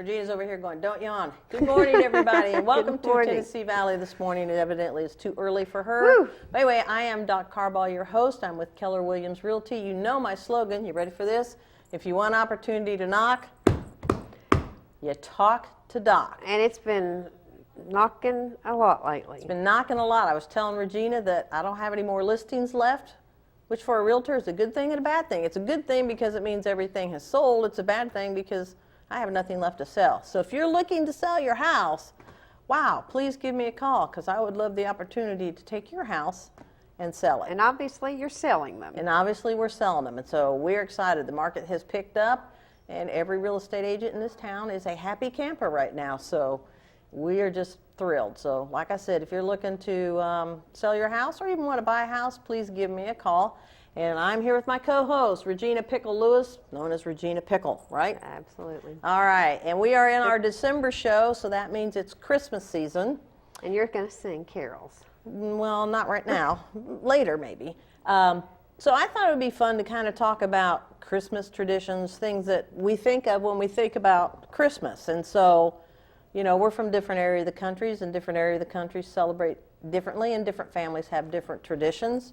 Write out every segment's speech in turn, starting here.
Regina's over here going, don't yawn. Good morning, everybody, and welcome to Tennessee Valley this morning. Evidently, it's too early for her. Woo. By the way, I am Doc Carball, your host. I'm with Keller Williams Realty. You know my slogan. You ready for this? If you want opportunity to knock, you talk to Doc. And it's been knocking a lot lately. It's been knocking a lot. I was telling Regina that I don't have any more listings left, which for a realtor is a good thing and a bad thing. It's a good thing because it means everything has sold. It's a bad thing because I have nothing left to sell. So if you're looking to sell your house, wow, please give me a call because I would love the opportunity to take your house and sell it. And obviously you're selling them. And obviously we're selling them. And so we're excited. The market has picked up and every real estate agent in this town is a happy camper right now. So we are just thrilled. So like I said, if you're looking to sell your house or even want to buy a house, please give me a call. And I'm here with my co-host, Regina Pickle Lewis, known as Regina Pickle, right? Absolutely. All right, and we are in our December show, so that means it's Christmas season. And you're going to sing carols. Well, not right now, later maybe. So I thought it would be fun to kind of talk about Christmas traditions, things that we think of when we think about Christmas. And so, you know, we're from different areas of the countries, and different areas of the country celebrate differently, and different families have different traditions.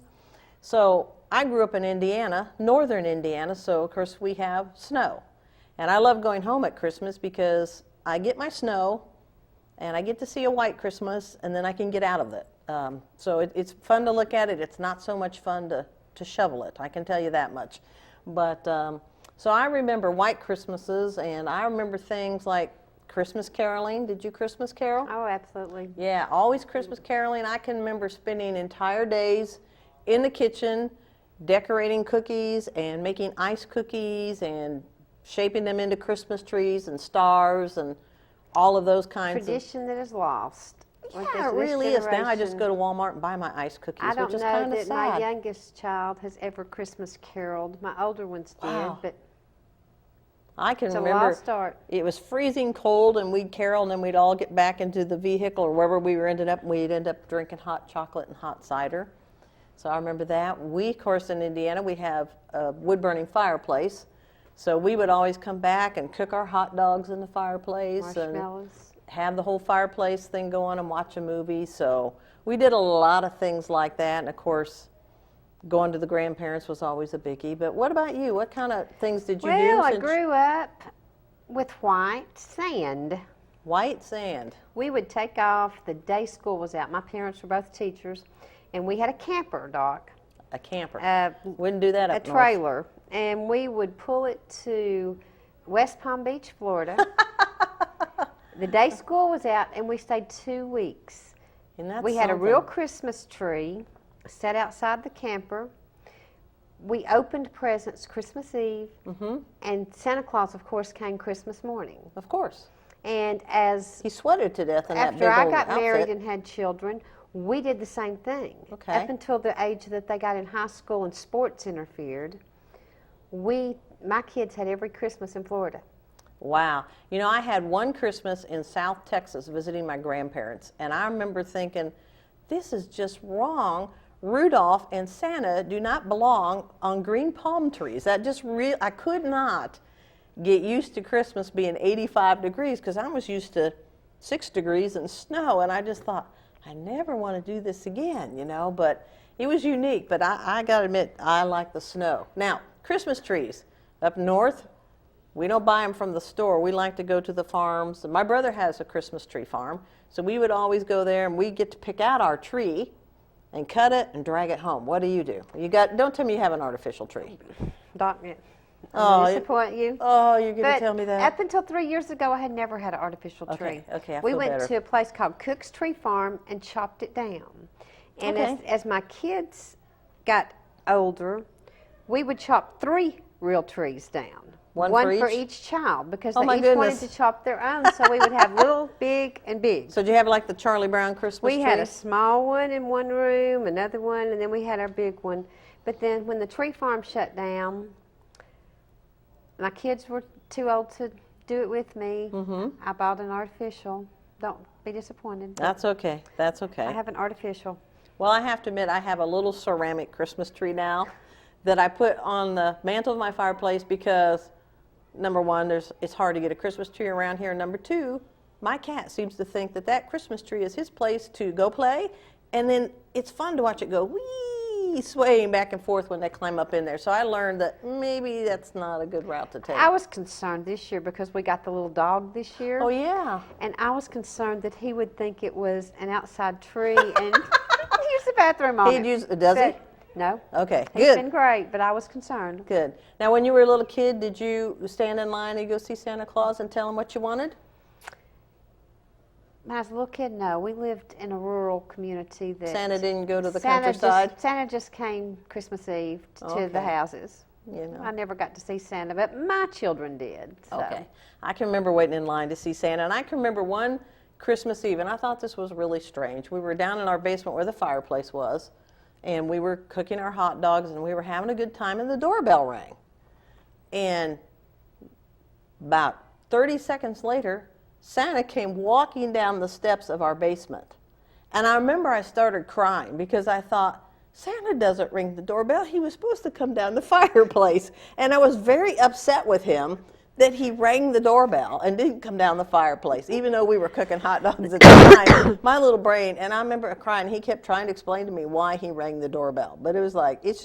So I grew up in Indiana, northern Indiana, so of course we have snow. And I love going home at Christmas because I get my snow and I get to see a white Christmas and then I can get out of it. So it's fun to look at it. It's not so much fun to shovel it, I can tell you that much. But so I remember white Christmases, and I remember things like Christmas caroling. Did you Christmas carol? Oh, absolutely. Yeah, always Christmas caroling. I can remember spending entire days in the kitchen decorating cookies and making ice cookies and shaping them into Christmas trees and stars and all of those kinds Tradition that is lost. Yeah, it really is. Now I just go to Walmart and buy my ice cookies, I don't which is know kind of that sad. my youngest child has ever Christmas caroled. My older ones did, Wow. but I can it's a remember lost art. it was freezing cold and we'd carol and then we'd all get back into the vehicle or wherever we were ended up, and we'd end up drinking hot chocolate and hot cider. So I remember that. We, of course, in Indiana, we have a wood-burning fireplace. So we would always come back and cook our hot dogs in the fireplace Marshmallows. and have the whole fireplace thing go on and watch a movie. So we did a lot of things like that. And, of course, going to the grandparents was always a biggie. But what about you? What kind of things did you do? Well, I grew up with white sand. White sand. We would take off the day school was out. My parents were both teachers, and we had a camper, Doc. A camper. Wouldn't do that up A north. trailer, and we would pull it to West Palm Beach, Florida. The day school was out, and we stayed 2 weeks. And that's We had a something. real Christmas tree set outside the camper. We opened presents Christmas Eve, and Santa Claus, of course, came Christmas morning. Of course. And as He sweated to death in that big after I old got married outfit. and had children, we did the same thing. Okay. Up until the age that they got in high school and sports interfered, my kids had every Christmas in Florida. Wow. You know, I had one Christmas in South Texas visiting my grandparents, and I remember thinking, this is just wrong. Rudolph and Santa do not belong on green palm trees. That just I could not get used to Christmas being 85 degrees because I was used to 6 degrees and snow, and I just thought, I never want to do this again, you know, but it was unique. But I got to admit, I like the snow. Now, Christmas trees. Up north, we don't buy them from the store. We like to go to the farms. And my brother has a Christmas tree farm, so we would always go there, and we get to pick out our tree and cut it and drag it home. What do? Don't tell me you have an artificial tree. Doc, I'm Oh, disappoint you. Oh, you're going But to tell me that? up until 3 years ago, I had never had an artificial tree. Okay, I we feel went better. to a place called Cook's Tree Farm and chopped it down. And Okay. as my kids got older, we would chop 3 real trees down. One for for each child, because Oh, they my each wanted goodness. to chop their own. So we would have little, big, and big. So did you have like the Charlie Brown Christmas We tree? had a small one in one room, another one, and then we had our big one. But then when the tree farm shut down, my kids were too old to do it with me. I bought an artificial. Don't be disappointed. That's okay. That's okay. I have an artificial. Well, I have to admit, I have a little ceramic Christmas tree now that I put on the mantle of my fireplace because number one, it's hard to get a Christmas tree around here. Number two, my cat seems to think that that Christmas tree is his place to go play, and then it's fun to watch it go wee, swaying back and forth when they climb up in there. So I learned that maybe that's not a good route to take. I was concerned this year because we got the little dog this year. Oh, yeah. And I was concerned that he would think it was an outside tree and use the bathroom on it. Does he? No. Okay, He's good. been great, but I was concerned. Good. Now, when you were a little kid, did you stand in line and go see Santa Claus and tell him what you wanted? When I was a little kid, no. We lived in a rural community that Santa didn't go to the countryside? Santa just came Christmas Eve to the houses. You know. I never got to see Santa, but my children did. So. Okay. I can remember waiting in line to see Santa, and I can remember one Christmas Eve, and I thought this was really strange. We were down in our basement where the fireplace was, and we were cooking our hot dogs, and we were having a good time, and the doorbell rang. And about 30 seconds later, Santa came walking down the steps of our basement. And I remember I started crying because I thought, Santa doesn't ring the doorbell. He was supposed to come down the fireplace. And I was very upset with him that he rang the doorbell and didn't come down the fireplace, even though we were cooking hot dogs at the time. My little brain, and I remember crying. He kept trying to explain to me why he rang the doorbell. But it was like, it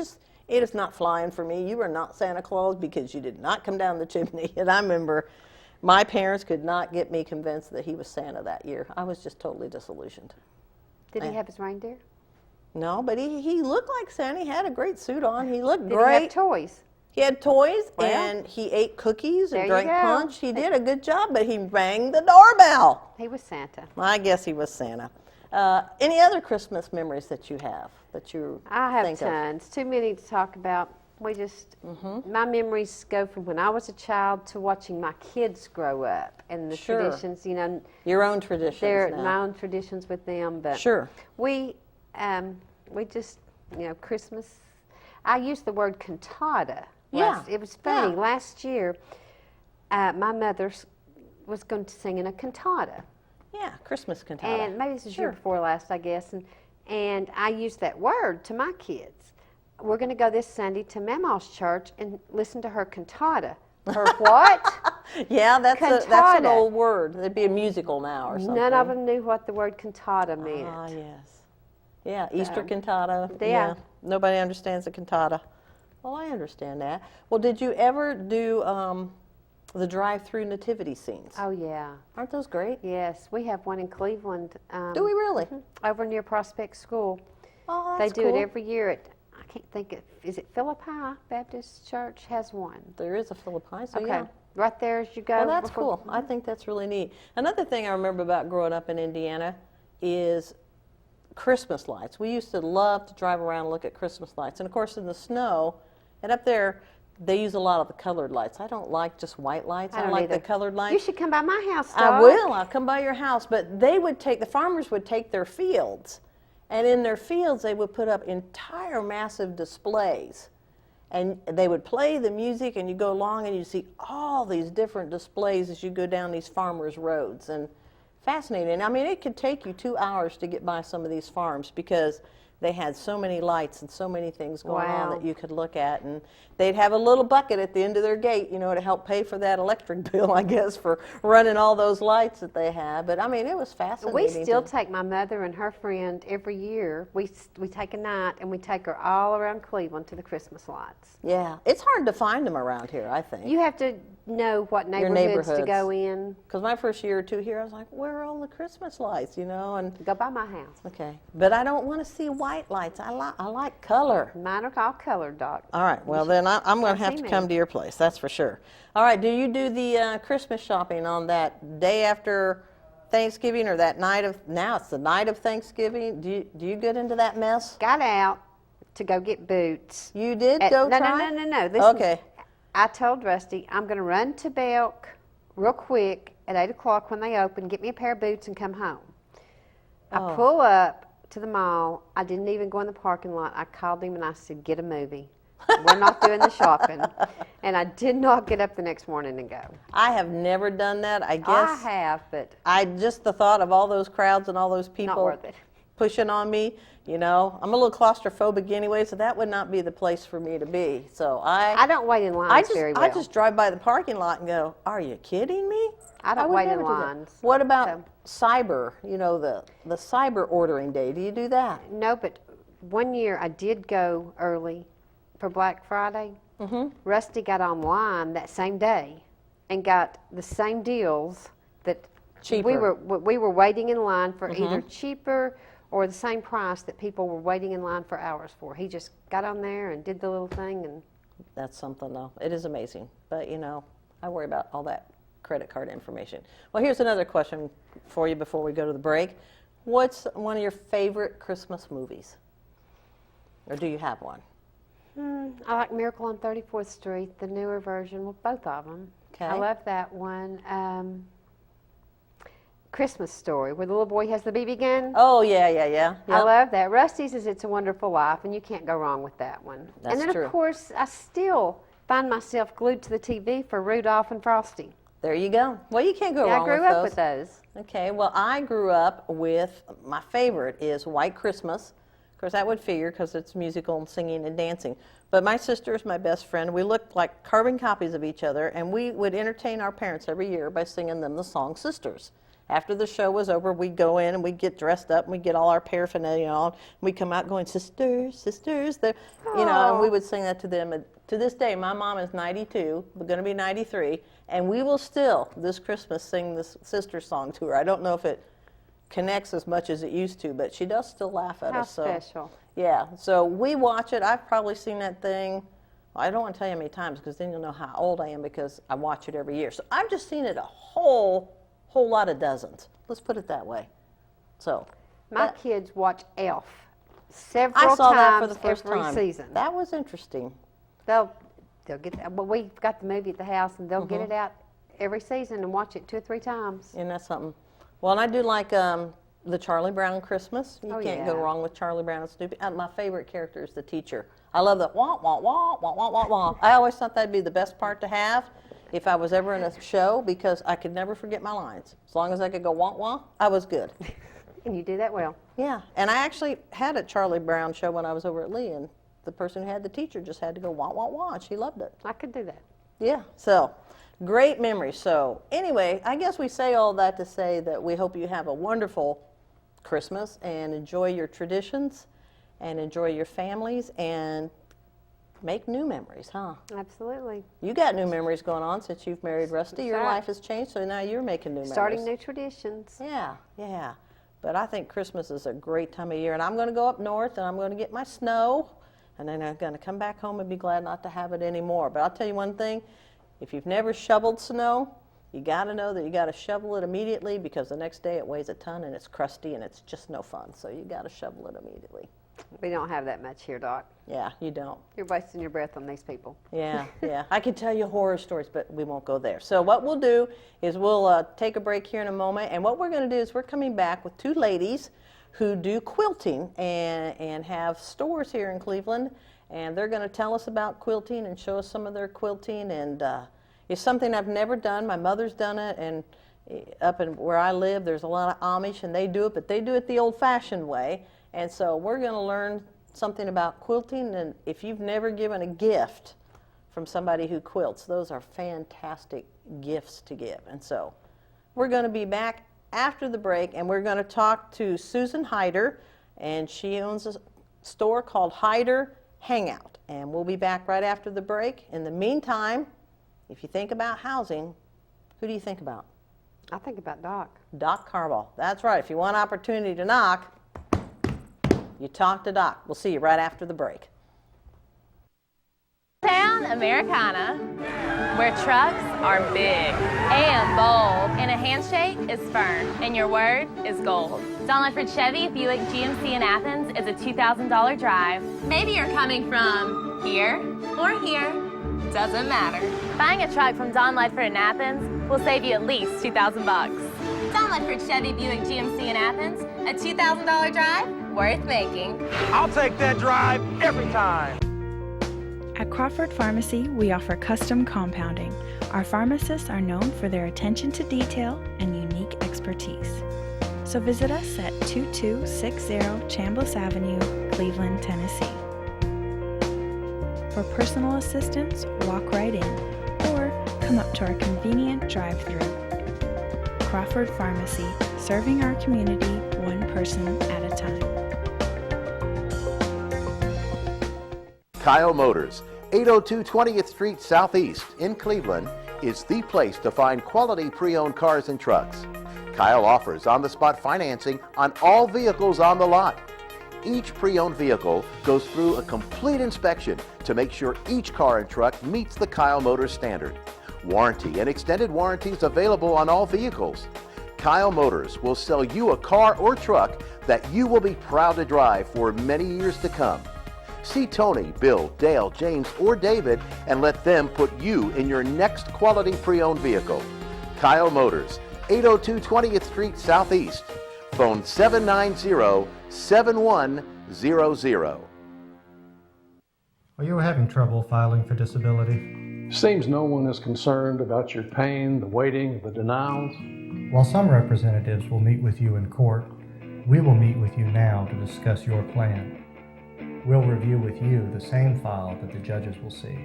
is not flying for me. You are not Santa Claus because you did not come down the chimney. And I remember my parents could not get me convinced that he was Santa that year. I was just totally disillusioned. Did he have his reindeer? No, but he looked like Santa. He had a great suit on. He looked Did great. he have toys? He had toys, Well, and he ate cookies and there you drank go. punch. He did a good job, but he rang the doorbell. He was Santa. I guess he was Santa. Any other Christmas memories that you have that you I have think of? tons. Too many to talk about. My memories go from when I was a child to watching my kids grow up and the Sure. traditions, Your own traditions they're now. my own traditions with them. But Sure. we just, Christmas, I used the word cantata. Yeah. It was funny. Yeah. Last year, my mother was going to sing in a cantata. Yeah, Christmas cantata. And maybe this was Sure. year before last, I guess. And I used that word to my kids. We're going to go this Sunday to Mama's church and listen to her cantata. Her what? Yeah, that's an Cantata. old word. It'd be a musical now or something. None of them knew what the word cantata meant. Ah, yes. Yeah, Easter cantata. Yeah. Nobody understands the cantata. Well, I understand that. Well, did you ever do the drive-through nativity scenes? Oh, yeah. Aren't those great? Yes, we have one in Cleveland. Do we really? Over near Prospect School. Oh, They that's do cool. it every year at, I can't think, is it Philippi Baptist Church has one? There is a Philippi, so Okay. yeah. Right there as you go. Well, that's before- cool. I think that's really neat. Another thing I remember about growing up in Indiana is Christmas lights. We used to love to drive around and look at Christmas lights. And of course, in the snow, and up there, they use a lot of the colored lights. I don't like just white lights. I don't like either. the colored lights. You should come by my house, I Doc. will. I'll come by your house. But the farmers would take their fields, and in their fields they would put up entire massive displays. And they would play the music, and you go along and you see all these different displays as you go down these farmers' roads. And fascinating. I mean, it could take you 2 hours to get by some of these farms because they had so many lights and so many things going on Wow. that you could look at. And they'd have a little bucket at the end of their gate, to help pay for that electric bill, I guess, for running all those lights that they had. But, I mean, it was fascinating. We still take my mother and her friend every year. We take a night and we take her all around Cleveland to the Christmas lights. Yeah. It's hard to find them around here, I think. You have to know what neighborhoods to go in. Because my first year or two here, I was like, where are all the Christmas lights, and Go by my house. okay. But I don't want to see white lights. I like color. Mine are all colored, Doc. All right. Well, then I'm going to have see to me. come to your place. That's for sure. All right. Do you do the Christmas shopping on that day after Thanksgiving or that night of? Now it's the night of Thanksgiving. Do you get into that mess? Got out to go get boots. You did At- go no, try? no. Listen, Okay. I told Rusty I'm going to run to Belk real quick at 8 o'clock when they open, get me a pair of boots and come home. Oh. I pull up to the mall. I didn't even go in the parking lot. I called him and I said, get a movie. We're not doing the shopping. And I did not get up the next morning and go. I have never done that. I guess I have, but I just the thought of all those crowds and all those people. not worth it. pushing on me. You know, I'm a little claustrophobic anyway, so that would not be the place for me to be. So I don't wait in lines very well. I just drive by the parking lot and go, are you kidding me? I don't would wait never in do that. lines. What about cyber, you know, the cyber ordering day? Do you do that? No, but one year I did go early for Black Friday. Rusty got online that same day and got the same deals that Cheaper. we were waiting in line for either cheaper or the same price that people were waiting in line for hours for. He just got on there and did the little thing. And That's something, though. It is amazing. But, you know, I worry about all that credit card information. Well, here's another question for you before we go to the break. What's one of your favorite Christmas movies? Or do you have one? I like Miracle on 34th Street, the newer version, well, both of them. Okay. I love that one. Christmas Story, where the little boy has the BB gun. Oh, yeah. Yep. I love that. Rusty's is It's a Wonderful Life, and you can't go wrong with that one. That's and then, true. of course, I still find myself glued to the TV for Rudolph and Frosty. There you go. Well, you can't go Yeah, wrong with I grew those. up with those. Okay, well, I grew up with, my favorite is White Christmas. Of course, that would figure because it's musical and singing and dancing. But my sister is my best friend. We looked like carbon copies of each other, and we would entertain our parents every year by singing them the song Sisters. After the show was over, we'd go in and we'd get dressed up and we'd get all our paraphernalia on. And we'd come out going, sisters, sisters, you know, and we would sing that to them. And to this day, my mom is 92, we're going to be 93, and we will still, this Christmas, sing this sister song to her. I don't know if it connects as much as it used to, but she does still laugh at How us. So, special. yeah, so we watch it. I've probably seen that thing, I don't want to tell you how many times because then you'll know how old I am because I watch it every year. So I've just seen it a whole lot of dozens. Let's put it that way. So My kids watch Elf several I saw times that for the first every time. season. That was interesting. They'll get that. Well, we've got the movie at the house, and they'll get it out every season and watch it 2 or 3 times. Isn't that something? Well, and I do like the Charlie Brown Christmas. You can't go yeah. wrong with Charlie Brown and Snoopy. My favorite character is the teacher. I love the wah, wah, wah, wah, wah, wah, wah. I always thought that'd be the best part to have if I was ever in a show because I could never forget my lines. As long as I could go wah, wah, I was good. And you do that well. Yeah, and I actually had a Charlie Brown show when I was over at Lee, and the person who had the teacher just had to go wah, wah, wah, and she loved it. I could do that. Yeah, so great memories. So anyway, I guess we say all that to say that we hope you have a wonderful Christmas and enjoy your traditions and enjoy your families and make new memories, huh? Absolutely. You got new memories going on since you've married Rusty. Your right. life has changed, so now you're making new Starting memories. new traditions. Yeah. But I think Christmas is a great time of year, and I'm going to go up north and I'm going to get my snow, and then I'm going to come back home and be glad not to have it anymore. But I'll tell you one thing, if you've never shoveled snow, you got to know that you got to shovel it immediately because the next day it weighs a ton and it's crusty and it's just no fun. So you got to shovel it immediately. We don't have that much here, Doc. Yeah, you don't. You're wasting your breath on these people. Yeah. I could tell you horror stories, but we won't go there. So what we'll do is we'll take a break here in a moment, and what we're going to do is we're coming back with 2 ladies who do quilting and have stores here in Cleveland, and they're going to tell us about quilting and show us some of their quilting, and it's something I've never done. My mother's done it, and up in where I live, there's a lot of Amish, and they do it, but they do it the old-fashioned way. And so we're going to learn something about quilting, and if you've never given a gift from somebody who quilts, those are fantastic gifts to give. And so we're going to be back after the break, and we're going to talk to Susan Hyder, and she owns a store called Hyder Hangout. And we'll be back right after the break. In the meantime, if you think about housing, who do you think about? I think about Doc. Doc Carball. That's right. If you want opportunity to knock, you talk to Doc. We'll see you right after the break. Town Americana, where trucks are big and bold, and a handshake is firm, and your word is gold. Don Ledford Chevy Buick GMC in Athens is a $2,000 drive. Maybe you're coming from here or here, doesn't matter. Buying a truck from Don Ledford in Athens will save you at least $2,000 bucks. Don Ledford Chevy Buick GMC in Athens, a $2,000 drive worth making. I'll take that drive every time. At Crawford Pharmacy, we offer custom compounding. Our pharmacists are known for their attention to detail and unique expertise. So visit us at 2260 Chambliss Avenue, Cleveland, Tennessee. For personal assistance, walk right in or come up to our convenient drive-thru. Crawford Pharmacy, serving our community one person at a time. Kyle Motors, 802 20th Street Southeast in Cleveland, is the place to find quality pre-owned cars and trucks. Kyle offers on-the-spot financing on all vehicles on the lot. Each pre-owned vehicle goes through a complete inspection to make sure each car and truck meets the Kyle Motors standard. Warranty and extended warranties available on all vehicles. Kyle Motors will sell you a car or truck that you will be proud to drive for many years to come. See Tony, Bill, Dale, James, or David and let them put you in your next quality pre-owned vehicle. Kyle Motors, 802 20th Street Southeast. Phone 790-7100. Are you having trouble filing for disability? Seems no one is concerned about your pain, the waiting, the denials. While some representatives will meet with you in court, we will meet with you now to discuss your plan. We'll review with you the same file that the judges will see.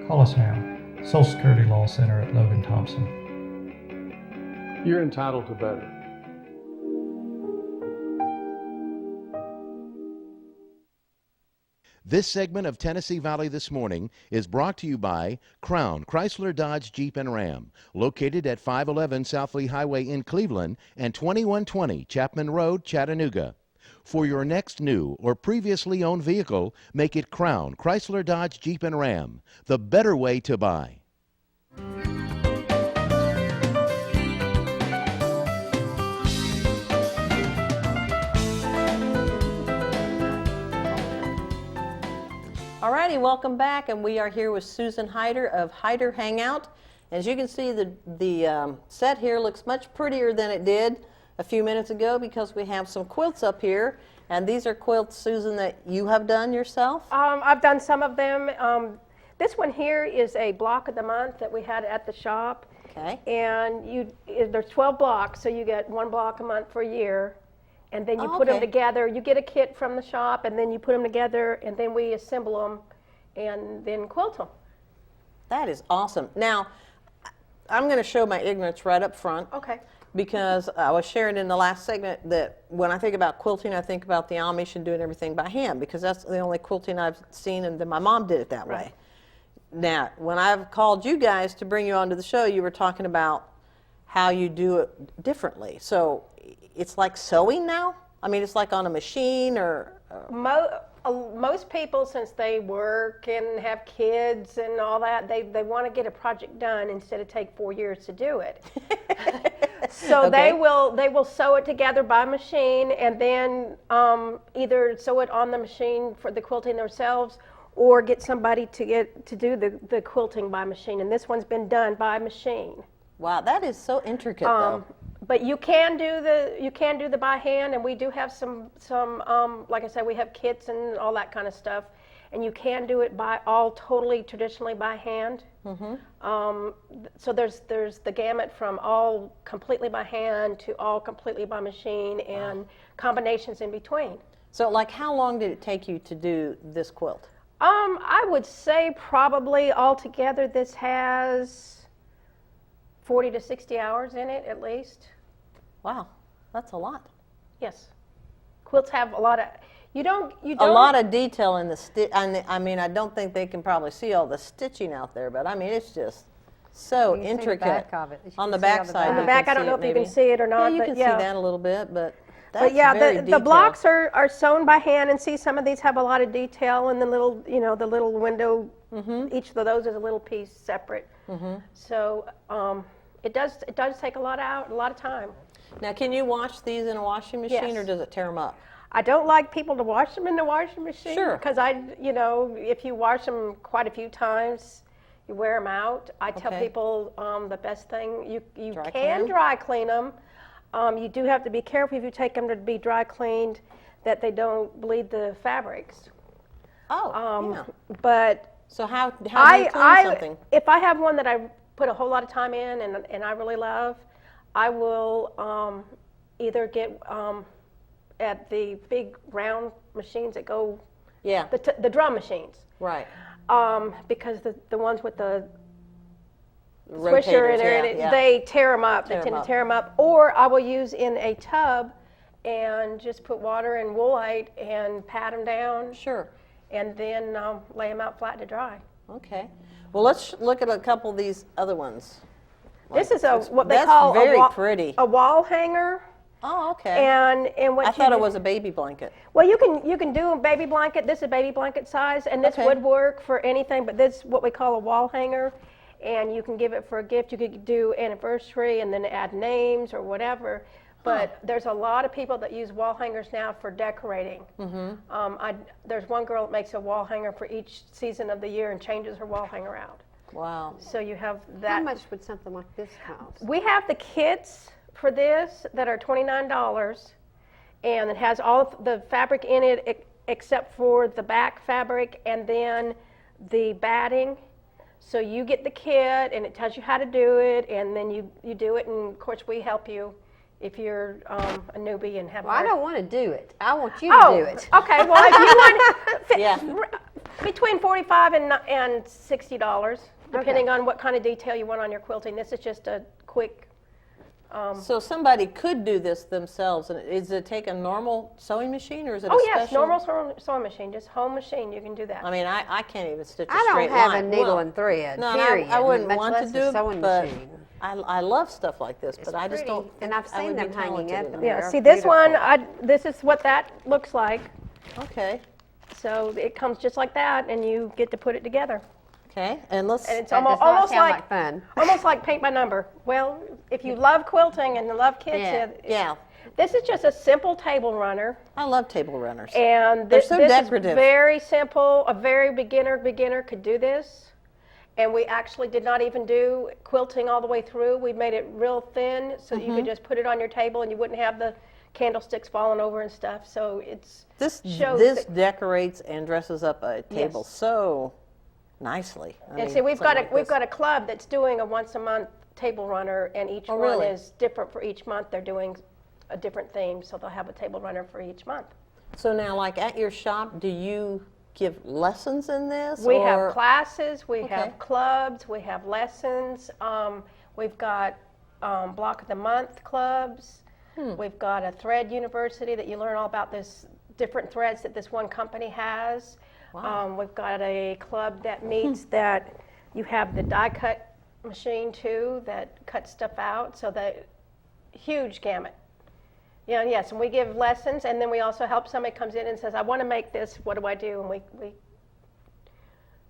Call us now. Social Security Law Center at Logan Thompson. You're entitled to better. This segment of Tennessee Valley This Morning is brought to you by Crown Chrysler Dodge Jeep and Ram, located at 511 South Lee Highway in Cleveland and 2120 Chapman Road, Chattanooga. For your next new or previously owned vehicle, make it Crown Chrysler Dodge Jeep and Ram, the better way to buy. Alrighty, welcome back, and we are here with Susan Hyder of Hyder Hangout. As you can see, the set here looks much prettier than it did a few minutes ago because we have some quilts up here, and these are quilts, Susan, that you have done yourself? I've done some of them. This one here is a block of the month that we had at the shop. Okay. And there's 12 blocks, so you get one block a month for a year. And then you put them okay. together. You get a kit from the shop, and then you put them together, and then we assemble them and then quilt them. That is awesome. Now, I'm going to show my ignorance right up front. Okay. Because I was sharing in the last segment that when I think about quilting, I think about the Amish and doing everything by hand, because that's the only quilting I've seen, and then my mom did it that way. Right. Now, when I've called you guys to bring you onto the show, you were talking about how you do it differently. So it's like sewing now? I mean, it's like on a machine or... Most people, since they work and have kids and all that, they want to get a project done instead of take 4 years to do it. So Okay. they will sew it together by machine, and then either sew it on the machine for the quilting themselves, or get somebody to do the quilting by machine. And this one's been done by machine. Wow, that is so intricate, though. But you can do the by hand, and we do have some like I said, we have kits and all that kind of stuff, and you can do it totally traditionally by hand. So there's the gamut from all completely by hand to all completely by machine, and combinations in between. So, like, how long did it take you to do this quilt? I would say probably altogether this has 40 to 60 hours in it at least. Wow, that's a lot. Yes. Quilts have a lot of, you don't. A lot of detail in the stitch. I mean, I don't think they can probably see all the stitching out there, but I mean, it's just so You can see the intricate. back of it. You On can the see on back the side. back. On the you back, can I don't see know it if you can maybe. see it or not. Yeah, you but can yeah. see that a little bit, but that's But yeah, very the detailed. blocks are sewn by hand, and see some of these have a lot of detail, and the little window, each of those is a little piece separate. So it does take a lot of time. Now, can you wash these in a washing machine, Yes. or does it tear them up? I don't like people to wash them in the washing machine. Sure. Because if you wash them quite a few times, you wear them out. I tell Okay. people the best thing, you Dry can clean? dry clean them. You do have to be careful if you take them to be dry cleaned that they don't bleed the fabrics. Oh, yeah. But So how do you clean something? if I have one that I put a whole lot of time in and I really love, I will either get at the big round machines that go, Yeah, the drum machines, right. because the ones with the Rotators, swisher in there, yeah, yeah. they tear them up. They Tear 'em tend up. to tear them up. Or I will use in a tub and just put water and woolite and pat them down, Sure. and then lay them out flat to dry. Okay. Well, let's look at a couple of these other ones. This is what they That's call very a pretty. a wall hanger. Oh, okay. And what I you thought it do- was a baby blanket. Well, you can do a baby blanket. This is baby blanket size, and this Okay. would work for anything. But this is what we call a wall hanger, and you can give it for a gift. You could do anniversary and then add names or whatever. But there's a lot of people that use wall hangers now for decorating. There's one girl that makes a wall hanger for each season of the year and changes her wall hanger out. Wow. So you have How that. much would something like this cost? We have the kits for this that are $29, and it has all of the fabric in it except for the back fabric and then the batting. So you get the kit, and it tells you how to do it, and then you do it, and of course we help you if you're a newbie and have Well, I hard- don't want to do it. I want you to do it. Okay, well, if you want Yeah. between $45 and $60, depending on what kind of detail you want on your quilting. This is just a quick. So somebody could do this themselves, and is it take a normal sewing machine, or is it a Oh special? yes, normal sewing machine, just home machine. You can do that. I mean, I can't even stitch a I straight don't have line. a needle Well, and thread, no, and period. I wouldn't much want to less do a it, sewing but machine. I love stuff like this, but I just pretty, don't and think I've I seen would be them hanging talented up in in that. Yeah. They're See this one. beautiful. This is what that looks like. Okay, So it comes just like that, and you get to put it together. okay, and let's, And it's That does not almost sound like like fun. almost like paint by number. Well, if you love quilting and you love kids, Yeah. yeah, this is just a simple table runner. I love table runners. And They're this, so this decorative. is very simple. A very beginner could do this. And we actually did not even do quilting all the way through. We made it real thin so that you could just put it on your table and you wouldn't have the candlesticks falling over and stuff. So it's This shows this that- decorates and dresses up a table Yes. so nicely. I and mean, see we've something got like we've this. got a club that's doing a once a month table runner, and each Oh, one really? is different for each month. They're doing a different theme, so they'll have a table runner for each month. So now, like at your shop, do you give lessons in this? We or? have classes, we Okay. have clubs, we have lessons. We've got block of the month clubs. We've got a thread university that you learn all about this different threads that this one company has. Wow. We've got a club that meets that you have the die cut machine too that cuts stuff out. So that huge gamut. Yeah, yes, and we give lessons, and then we also help somebody comes in and says, I want to make this, what do I do? And we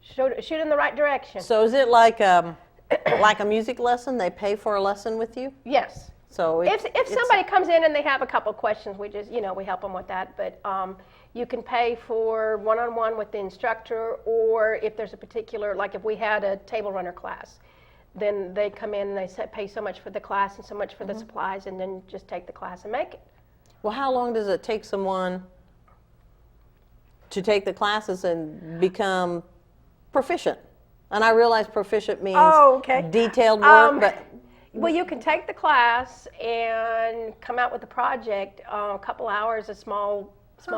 shoot in the right direction. So is it like like a music lesson? They pay for a lesson with you? Yes. So If somebody comes in and they have a couple questions, we just, we help them with that. But you can pay for one-on-one with the instructor, or if there's a particular, like if we had a table runner class, then they come in and they pay so much for the class and so much for the supplies, and then just take the class and make it. Well, how long does it take someone to take the classes and become proficient? And I realize proficient means detailed work, but Well, you can take the class and come out with a project, a couple hours, a small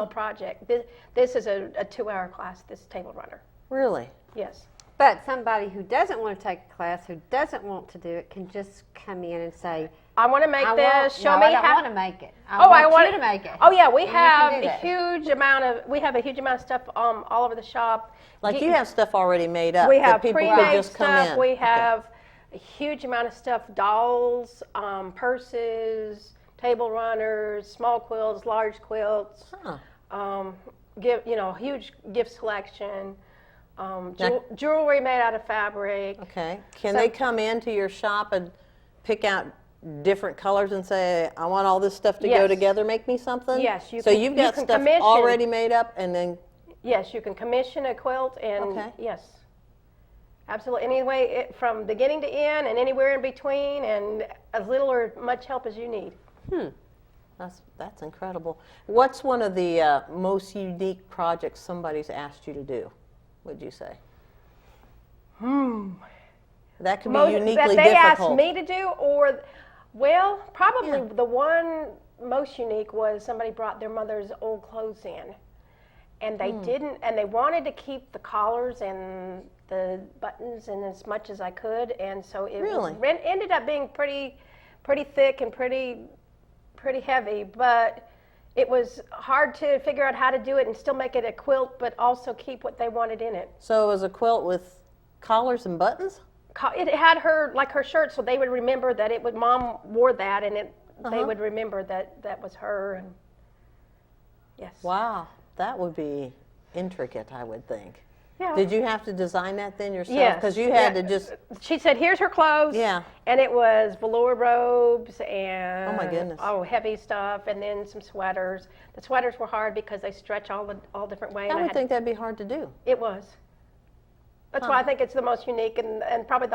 project. This is a 2-hour class, this table runner. really? Yes. But somebody who doesn't want to take a class, who doesn't want to do it, can just come in and say, I want to make I this. want, Show no, me I don't how. want to make it. I I want you to make it. Oh yeah, we And you can have do a that. huge amount of stuff all over the shop. Like you have stuff already made up We that have people could pre-made just come stuff. in. We Okay. have a huge amount of stuff: dolls, purses, table runners, small quilts, large quilts. Huh. Huge gift selection. Jewelry made out of fabric. Okay. Can they come into your shop and pick out different colors and say, I want all this stuff to go Yes. together, make me something? Yes, you So can- you've you got can stuff commission. already made up, and then, Yes, you can commission a quilt, and Okay. yes, absolutely. Anyway, from beginning to end, and anywhere in between, and as little or much help as you need. that's incredible. What's one of the most unique projects somebody's asked you to do, would you say? That could be uniquely that they difficult. asked me to do, or well, probably Yeah. the one most unique was somebody brought their mother's old clothes in, and they didn't, and they wanted to keep the collars and the buttons in as much as I could, and so it Really? ended up being pretty thick and pretty heavy, but it was hard to figure out how to do it and still make it a quilt, but also keep what they wanted in it. So it was a quilt with collars and buttons? It had her, like her shirt, so they would remember that Mom wore that, and they would remember that was her, and yes. Wow, that would be intricate, I would think. Yeah. Did you have to design that then yourself? Yes. Because you had to just, She said, here's her clothes. Yeah. And it was velour robes and Oh, my goodness. heavy stuff, and then some sweaters. The sweaters were hard because they stretch all different ways. I would think that'd be hard to do. It was. That's why I think it's the most unique and probably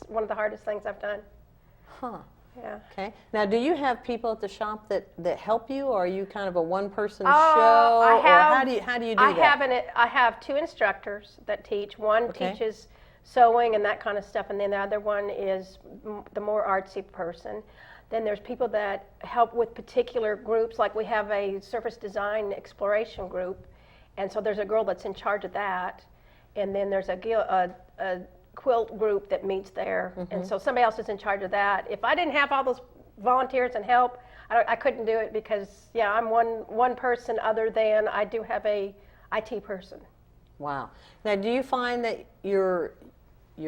one of the hardest things I've done. Huh. Yeah. Okay. Now, do you have people at the shop that help you, or are you kind of a one-person show? I have, or how do you do that? I have 2 instructors that teach. One Okay. teaches sewing and that kind of stuff, and then the other one is the more artsy person. Then there's people that help with particular groups, like we have a surface design exploration group, and so there's a girl that's in charge of that, and then there's a quilt group that meets there, and so somebody else is in charge of that. If I didn't have all those volunteers and help, I couldn't do it because, yeah, I'm one person other than I do have a IT person. Wow. Now, do you find that your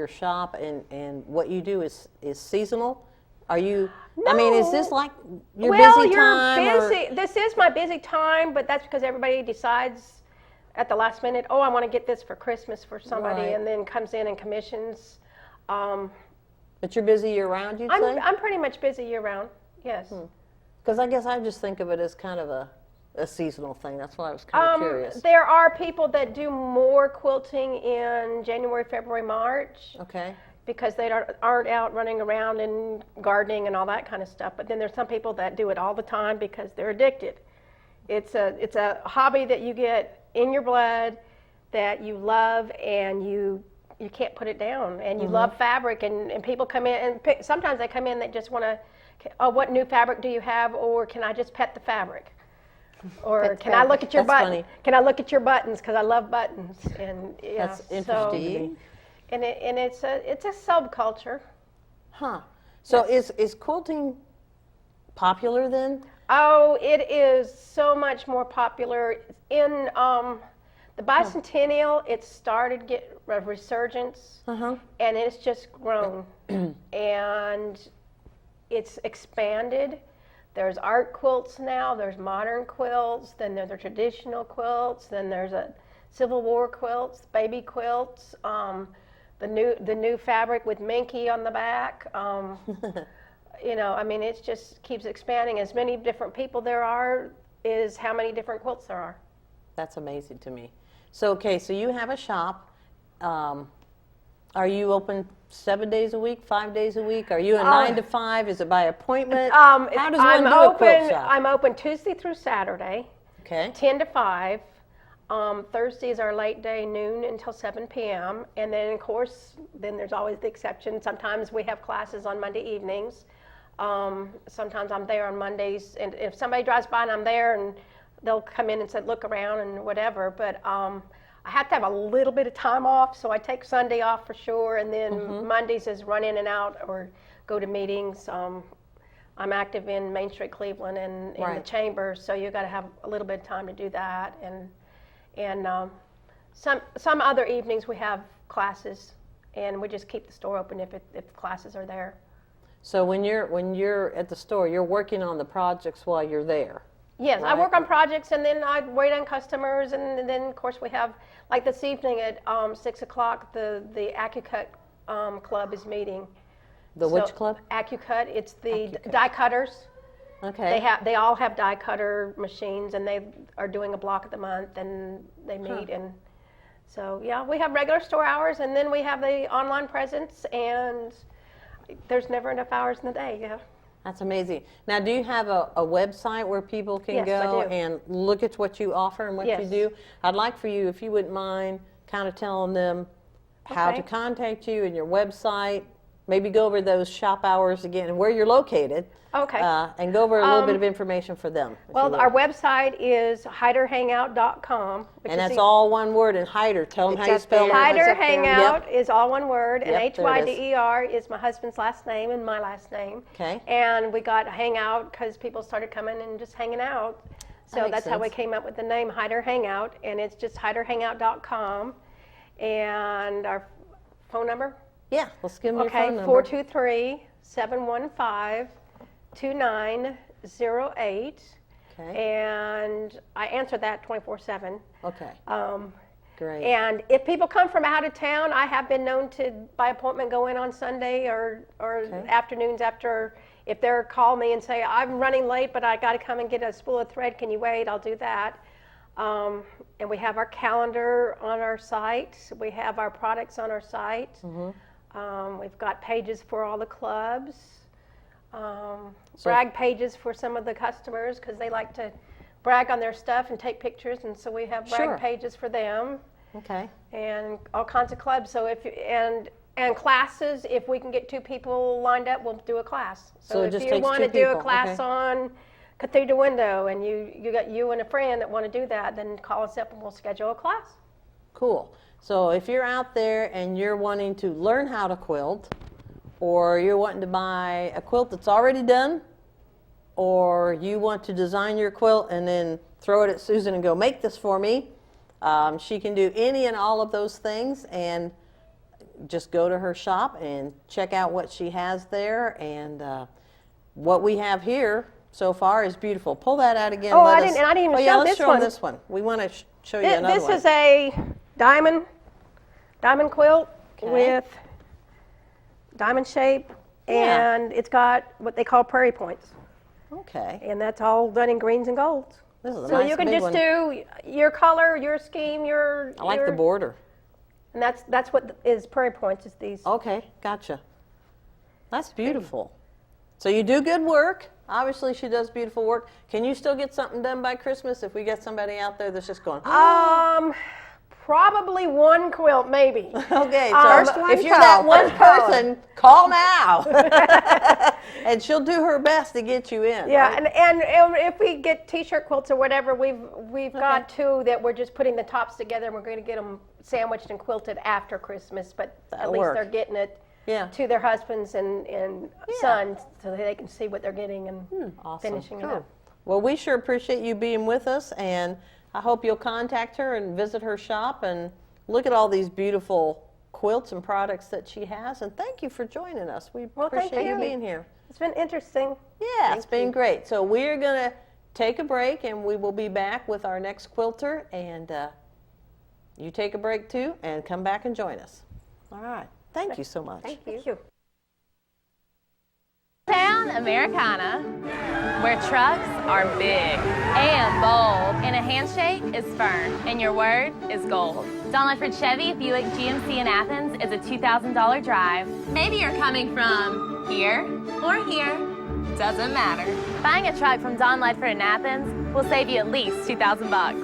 shop and what you do is seasonal? Are you? I mean, is this like your busy time? Well, you're busy. This is my busy time, but that's because everybody decides at the last minute, oh, I want to get this for Christmas for somebody, Right. and then comes in and commissions. But you're busy year-round, you'd say? I'm pretty much busy year-round, yes. Because I guess I just think of it as kind of a seasonal thing. That's why I was kind of curious. There are people that do more quilting in January, February, March, Okay. because they aren't out running around and gardening and all that kind of stuff. But then there's some people that do it all the time because they're addicted. It's a hobby that you get in your blood, that you love, and you can't put it down. And you love fabric, and people come in, and sometimes they come in that just want to, oh, what new fabric do you have, or can I just pet the fabric? Or can I look at your That's button? funny. Can I look at your buttons? Because I love buttons. And yeah, That's interesting to me. And it's a subculture. Huh. So is quilting popular then? Oh, it is so much more popular. In the bicentennial, it started get a resurgence, and it's just grown, and it's expanded. There's art quilts now. There's modern quilts. Then there's the traditional quilts. Then there's a Civil War quilts, baby quilts. The new fabric with minky on the back. You know, I mean, it just keeps expanding. As many different people there are is how many different quilts there are. That's amazing to me. So, okay, so you have a shop. Are you open 7 days a week, 5 days a week? Are you a 9 to 5? Is it by appointment? How does one do a quilt shop? I'm open Tuesday through Saturday, Okay. 10 to 5. Thursday is our late day, noon until 7 p.m. And then, of course, then there's always the exception. Sometimes we have classes on Monday evenings. Sometimes I'm there on Mondays, and if somebody drives by and I'm there, and they'll come in and say, look around and whatever. But I have to have a little bit of time off, so I take Sunday off for sure, and then Mondays is run in and out or go to meetings. I'm active in Main Street, Cleveland, and in the chamber, so you got to have a little bit of time to do that. And some other evenings we have classes, and we just keep the store open if classes are there. So when you're at the store, you're working on the projects while you're there. Yes, I Right. work on projects, and then I wait on customers, and then of course we have, like this evening at 6 o'clock, the AccuCut club is meeting. The which club? AccuCut. It's the AccuCut. die cutters. Okay. They all have die cutter machines, and they are doing a block of the month, and they meet, and so yeah, we have regular store hours, and then we have the online presence, and there's never enough hours in the day. Yeah. That's amazing. Now, do you have a website where people can Yes, I go do. and look at what you offer and what you Yes. do? I'd like for you, if you wouldn't mind, kind of telling them how to Okay. contact you and your website maybe go over those shop hours again and where you're located. Okay. And go over a little bit of information for them. if you Well, will. our website is hiderhangout.com. And that's all one word. And Hyder, tell them how you up spell there. it. Hyder It's up there. Hangout is all one word, and Yep, there it is. HYDER is my husband's last name and my last name. Okay. And we got Hangout because people started coming and just hanging out. So makes that's how we sense. came up with the name Hyder Hangout, and it's just hiderhangout.com. And our phone number? Yeah, let's give them your Okay, phone number. 423-715-2908. Okay. And I answer that 24/7. Okay. Great. And if people come from out of town, I have been known to, by appointment, go in on Sunday or afternoons after, if they're call me and say, I'm running late, but I got to come and get a spool of thread, can you wait? I'll do that. And we have our calendar on our site. We have our products on our site. We've got pages for all the clubs. Brag pages for some of the customers because they like to brag on their stuff and take pictures, and so we have brag Sure. pages for them. Okay. And all kinds of clubs. So and classes, if we can get 2 people lined up, we'll do a class. So it if just you takes want 2 to do a people, class okay. on cathedral window, and you got you and a friend that want to do that, then call us up and we'll schedule a class. Cool. So if you're out there and you're wanting to learn how to quilt, or you're wanting to buy a quilt that's already done, or you want to design your quilt and then throw it at Susan and go, make this for me, she can do any and all of those things. And just go to her shop and check out what she has there. And what we have here so far is beautiful. Pull that out again. Oh, Let I us- didn't- and I didn't even oh, yeah, show let's this show 'em one. this one. We want to show you another This one. is a diamond quilt Okay. with diamond shape, Yeah. and it's got what they call prairie points, Okay. and that's all done in greens and golds. This is a So nice you can big just one. do your color, your scheme, your. I like the border. And that's what is prairie points, is these. Okay, gotcha. That's beautiful. So you do good work. Obviously, she does beautiful work. Can you still get something done by Christmas if we get somebody out there that's just going, Probably one quilt, maybe. okay, First so one if you're that call, one first call. person, call now. And she'll do her best to get you in. Yeah, right? and if we get T-shirt quilts or whatever, we've got 2 that we're just putting the tops together, and we're going to get them sandwiched and quilted after Christmas. But That'll at least work. they're getting it Yeah. to their husbands and sons, so that they can see what they're getting and Awesome. finishing it up. Well, we sure appreciate you being with us, and I hope you'll contact her and visit her shop and look at all these beautiful quilts and products that she has. And thank you for joining us. We Well, thank appreciate you you. being here. It's been interesting. Yeah, it's been great. So we're going to take a break, and we will be back with our next quilter. And you take a break too and come back and join us. All right. Thank you so much. Thank you. Town Americana, where trucks are big and bold, and a handshake is firm, and your word is gold. Don Ledford Chevy Buick GMC in Athens is a $2,000 drive. Maybe you're coming from here or here, doesn't matter. Buying a truck from Don Ledford in Athens will save you at least $2,000 bucks.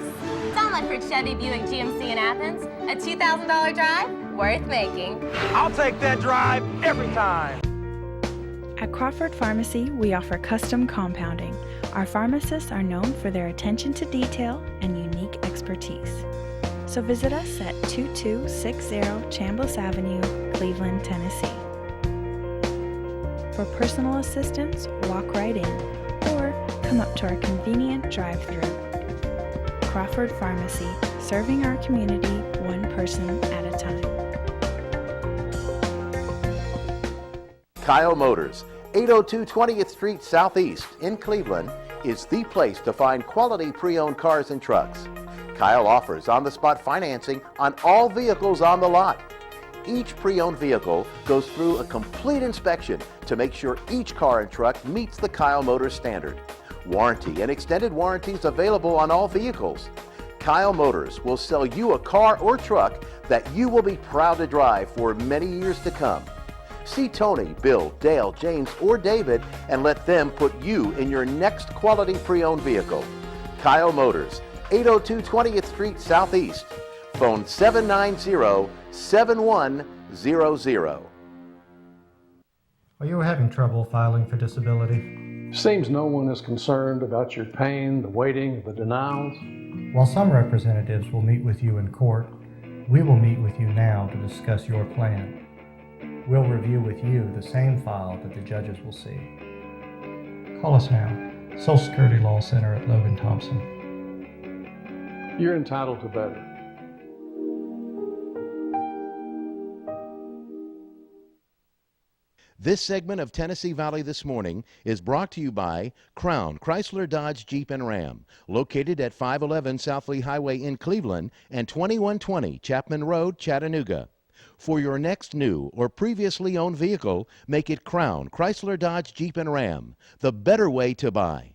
Don Ledford Chevy Buick GMC in Athens, a $2,000 drive worth making. I'll take that drive every time. At Crawford Pharmacy, we offer custom compounding. Our pharmacists are known for their attention to detail and unique expertise. So visit us at 2260 Chambliss Avenue, Cleveland, Tennessee. For personal assistance, walk right in or come up to our convenient drive-thru. Crawford Pharmacy, serving our community one person at a time. Kyle Motors, 802 20th Street Southeast in Cleveland, is the place to find quality pre-owned cars and trucks. Kyle offers on-the-spot financing on all vehicles on the lot. Each pre-owned vehicle goes through a complete inspection to make sure each car and truck meets the Kyle Motors standard. Warranty and extended warranties available on all vehicles. Kyle Motors will sell you a car or truck that you will be proud to drive for many years to come. See Tony, Bill, Dale, James, or David and let them put you in your next quality pre-owned vehicle. Kyle Motors, 802 20th Street Southeast. Phone 790-7100. Are you having trouble filing for disability? Seems no one is concerned about your pain, the waiting, the denials. While some representatives will meet with you in court, we will meet with you now to discuss your plan. We'll review with you the same file that the judges will see. Call us now. Social Security Law Center at Logan Thompson. You're entitled to better. This segment of Tennessee Valley This Morning is brought to you by Crown Chrysler Dodge Jeep and Ram, located at 511 South Lee Highway in Cleveland and 2120 Chapman Road, Chattanooga. For your next new or previously owned vehicle, make it Crown Chrysler Dodge Jeep and Ram, the better way to buy.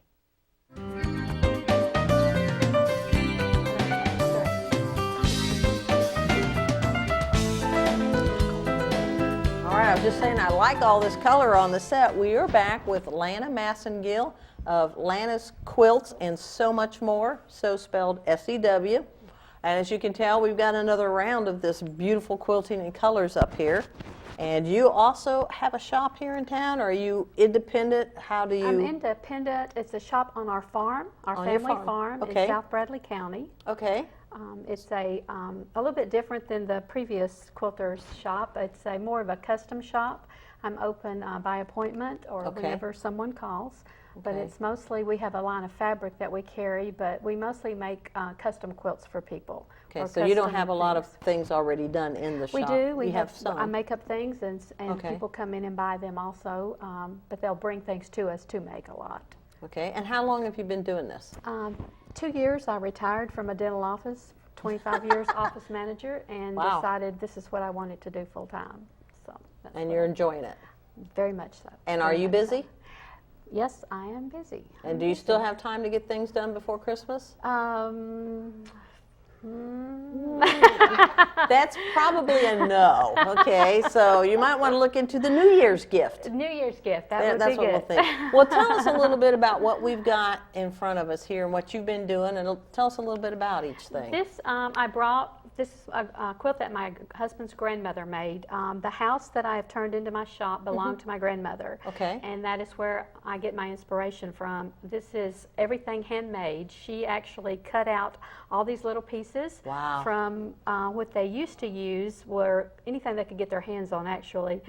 All right, I was just saying I like all this color on the set. We are back with Lana Massengill of Lana's Quilts and so much more, so spelled S-E-W. And as you can tell, we've got another round of this beautiful quilting and colors up here. And you also have a shop here in town, or are you independent? How do you? I'm independent. It's a shop on our farm, our family farm Okay. in South Bradley County. Okay. It's a little bit different than the previous quilter's shop. It's a more of a custom shop. I'm open by appointment or Okay. whenever someone calls. But Okay. it's mostly, we have a line of fabric that we carry, but we mostly make custom quilts for people. Okay, or so you don't custom have a lot of things. things already done in the We shop. do. We You have I some. make up things, and Okay. people come in and buy them also. But they'll bring things to us to make a lot. Okay, and how long have you been doing this? 2 years. I retired from a dental office. 25 years office manager, and Wow. decided this is what I wanted to do full time. So. That's And what you're I'm- enjoying it. very much so. And are Very you much so. busy? Yes, I am busy. And do you still have time to get things done before Christmas? That's probably a no. Okay, so you might want to look into the New Year's gift. New Year's gift. That Yeah, would that's be what good. we'll think. Well, tell us a little bit about what we've got in front of us here and what you've been doing, and tell us a little bit about each thing. This, I brought this quilt that my husband's grandmother made. The house that I have turned into my shop belonged to my grandmother. Okay. And that is where I get my inspiration from. This is everything handmade. She actually cut out all these little pieces Wow. from what they used to use were anything they could get their hands on, actually.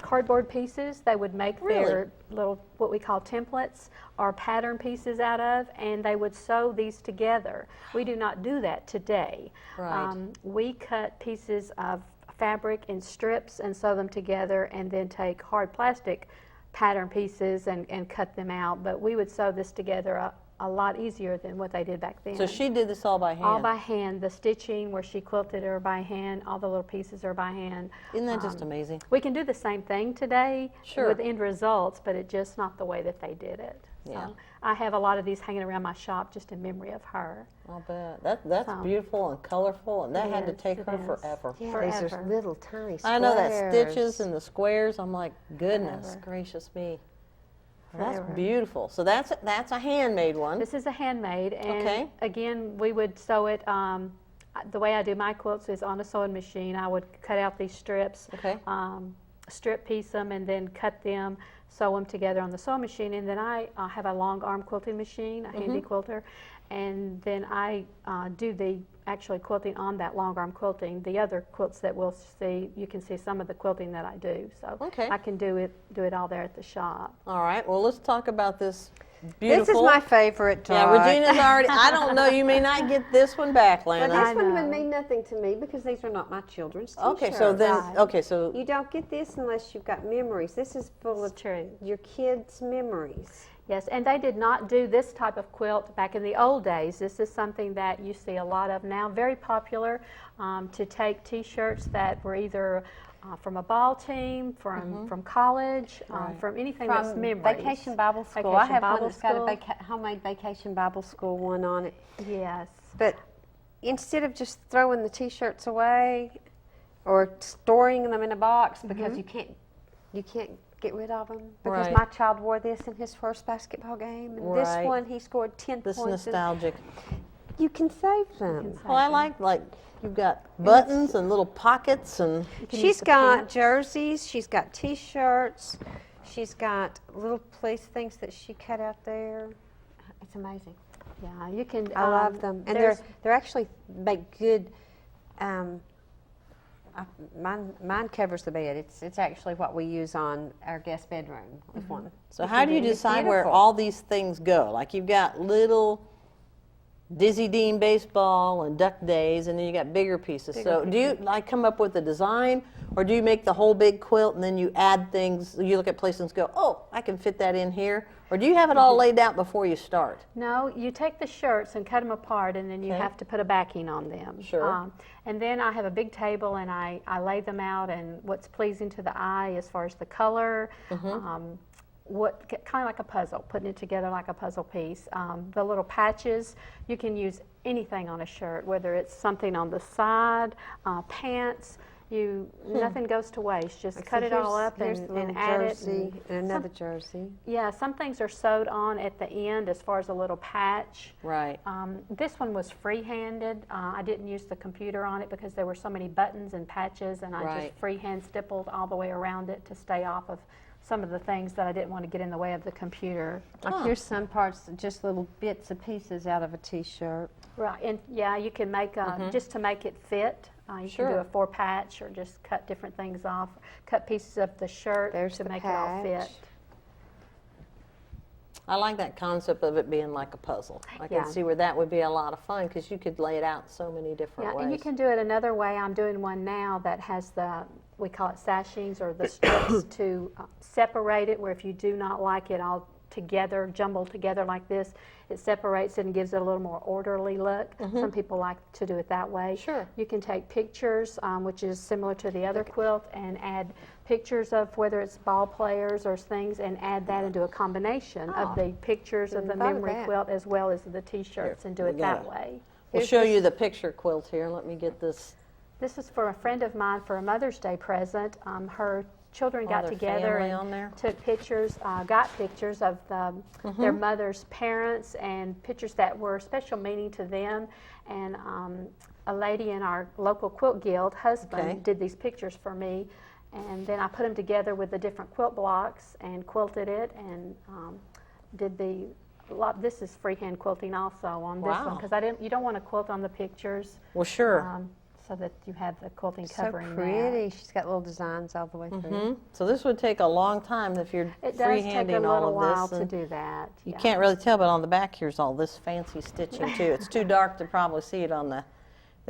Cardboard pieces they would make their little, what we call templates or pattern pieces out of, and they would sew these together. We do not do that today. Right. We cut pieces of fabric in strips and sew them together, and then take hard plastic pattern pieces and cut them out. But we would sew this together a lot easier than what they did back then. So she did this all by hand? All by hand. The stitching where she quilted are by hand. All the little pieces are by hand. Isn't that just amazing? We can do the same thing today Sure. with end results, but it's just not the way that they did it. Yeah. So I have a lot of these hanging around my shop just in memory of her. I'll bet. That's beautiful and colorful, and that It had to is, take it her is. forever. Yeah, these are Forever. little tiny squares. I know that stitches and the squares. I'm like, goodness Forever. gracious me. That's Forever. beautiful. So that's a handmade one. This is a handmade, and Okay. again, we would sew it. The way I do my quilts is on a sewing machine. I would cut out these strips, Okay. strip piece them, and then cut them, sew them together on the sewing machine. And then I have a long arm quilting machine, a handy quilter, and then I do the actually quilting on that long arm quilting. The other quilts that we'll see, you can see some of the quilting that I do. So Okay. I can do it all there at the shop. All right. Well, let's talk about this beautiful. This is my favorite, Yeah, Doc. Regina's already. I don't know. You may not get this one back, But Lana. this one would know. mean nothing to me because these are not my children's t-shirts. Okay. So then. Right. Okay. So. You don't get this unless you've got memories. This is full of true. your kids' memories. Yes, and they did not do this type of quilt back in the old days. This is something that you see a lot of now, very popular, to take T-shirts that were either from a ball team, from college, from anything that's From memories. Vacation Bible School. Vacation I have one Bible that's got School. a homemade Vacation Bible School one on it. Yes. But instead of just throwing the T-shirts away or storing them in a box because you can't get rid of them, because Right. my child wore this in his first basketball game, and this Right. one he scored 10 This points. nostalgic. You can save them. Well, I like you've got buttons and little pockets and. She's got jerseys, she's got T-shirts, she's got little police things that she cut out there. It's amazing. Yeah, you can. I love them, and they're actually make good. Mine covers the bed. It's actually what we use on our guest bedroom with one. So how do you decide where all these things go? Like you've got little Dizzy Dean baseball and Duck Days, and then you got bigger pieces. So do you like come up with a design, or do you make the whole big quilt and then you add things? You look at places and go, oh, I can fit that in here, or do you have it all laid out before you start? No, you take the shirts and cut them apart, and then you have to put a backing on them. Sure. And then I have a big table, and I lay them out, and what's pleasing to the eye as far as the color, what kind of like a puzzle, putting it together like a puzzle piece. The little patches, you can use anything on a shirt, whether it's something on the side, pants. Nothing goes to waste. Just cut it all up and add it. And another jersey. Yeah, some things are sewed on at the end as far as a little patch. Right. This one was free-handed. I didn't use the computer on it because there were so many buttons and patches, and I just freehand stippled all the way around it to stay off of some of the things that I didn't want to get in the way of the computer. Like here's some parts, just little bits and pieces out of a T-shirt. Right, and yeah, you can make, just to make it fit, you can do a 4-patch or just cut different things off, cut pieces of the shirt to make it all fit. I like that concept of it being like a puzzle. I can see where that would be a lot of fun because you could lay it out so many different ways. And you can do it another way. I'm doing one now that has we call it sashings, or the strips to separate it, where if you do not like it all together, jumbled together like this, it separates it and gives it a little more orderly look. Some people like to do it that way. Sure. You can take pictures, which is similar to the other quilt, and add pictures of whether it's ball players or things, and add that into a combination of the pictures of the memory quilt as well as the T-shirts, and do it that way. We'll show you the picture quilt here. Let me get this. This is for a friend of mine for a Mother's Day present. Her children got together and took pictures, got pictures of their mother's parents, and pictures that were special meaning to them. And a lady in our local quilt guild, husband, did these pictures for me. And then I put them together with the different quilt blocks and quilted it, and did this is freehand quilting also on this one, because you don't want to quilt on the pictures. Well, sure. So that you have the quilting covering so pretty. She's got little designs all the way through. So this would take a long time if you're freehanding all of this. It does take a little while to do that. You can't really tell, but on the back here's all this fancy stitching too. It's too dark to probably see it on the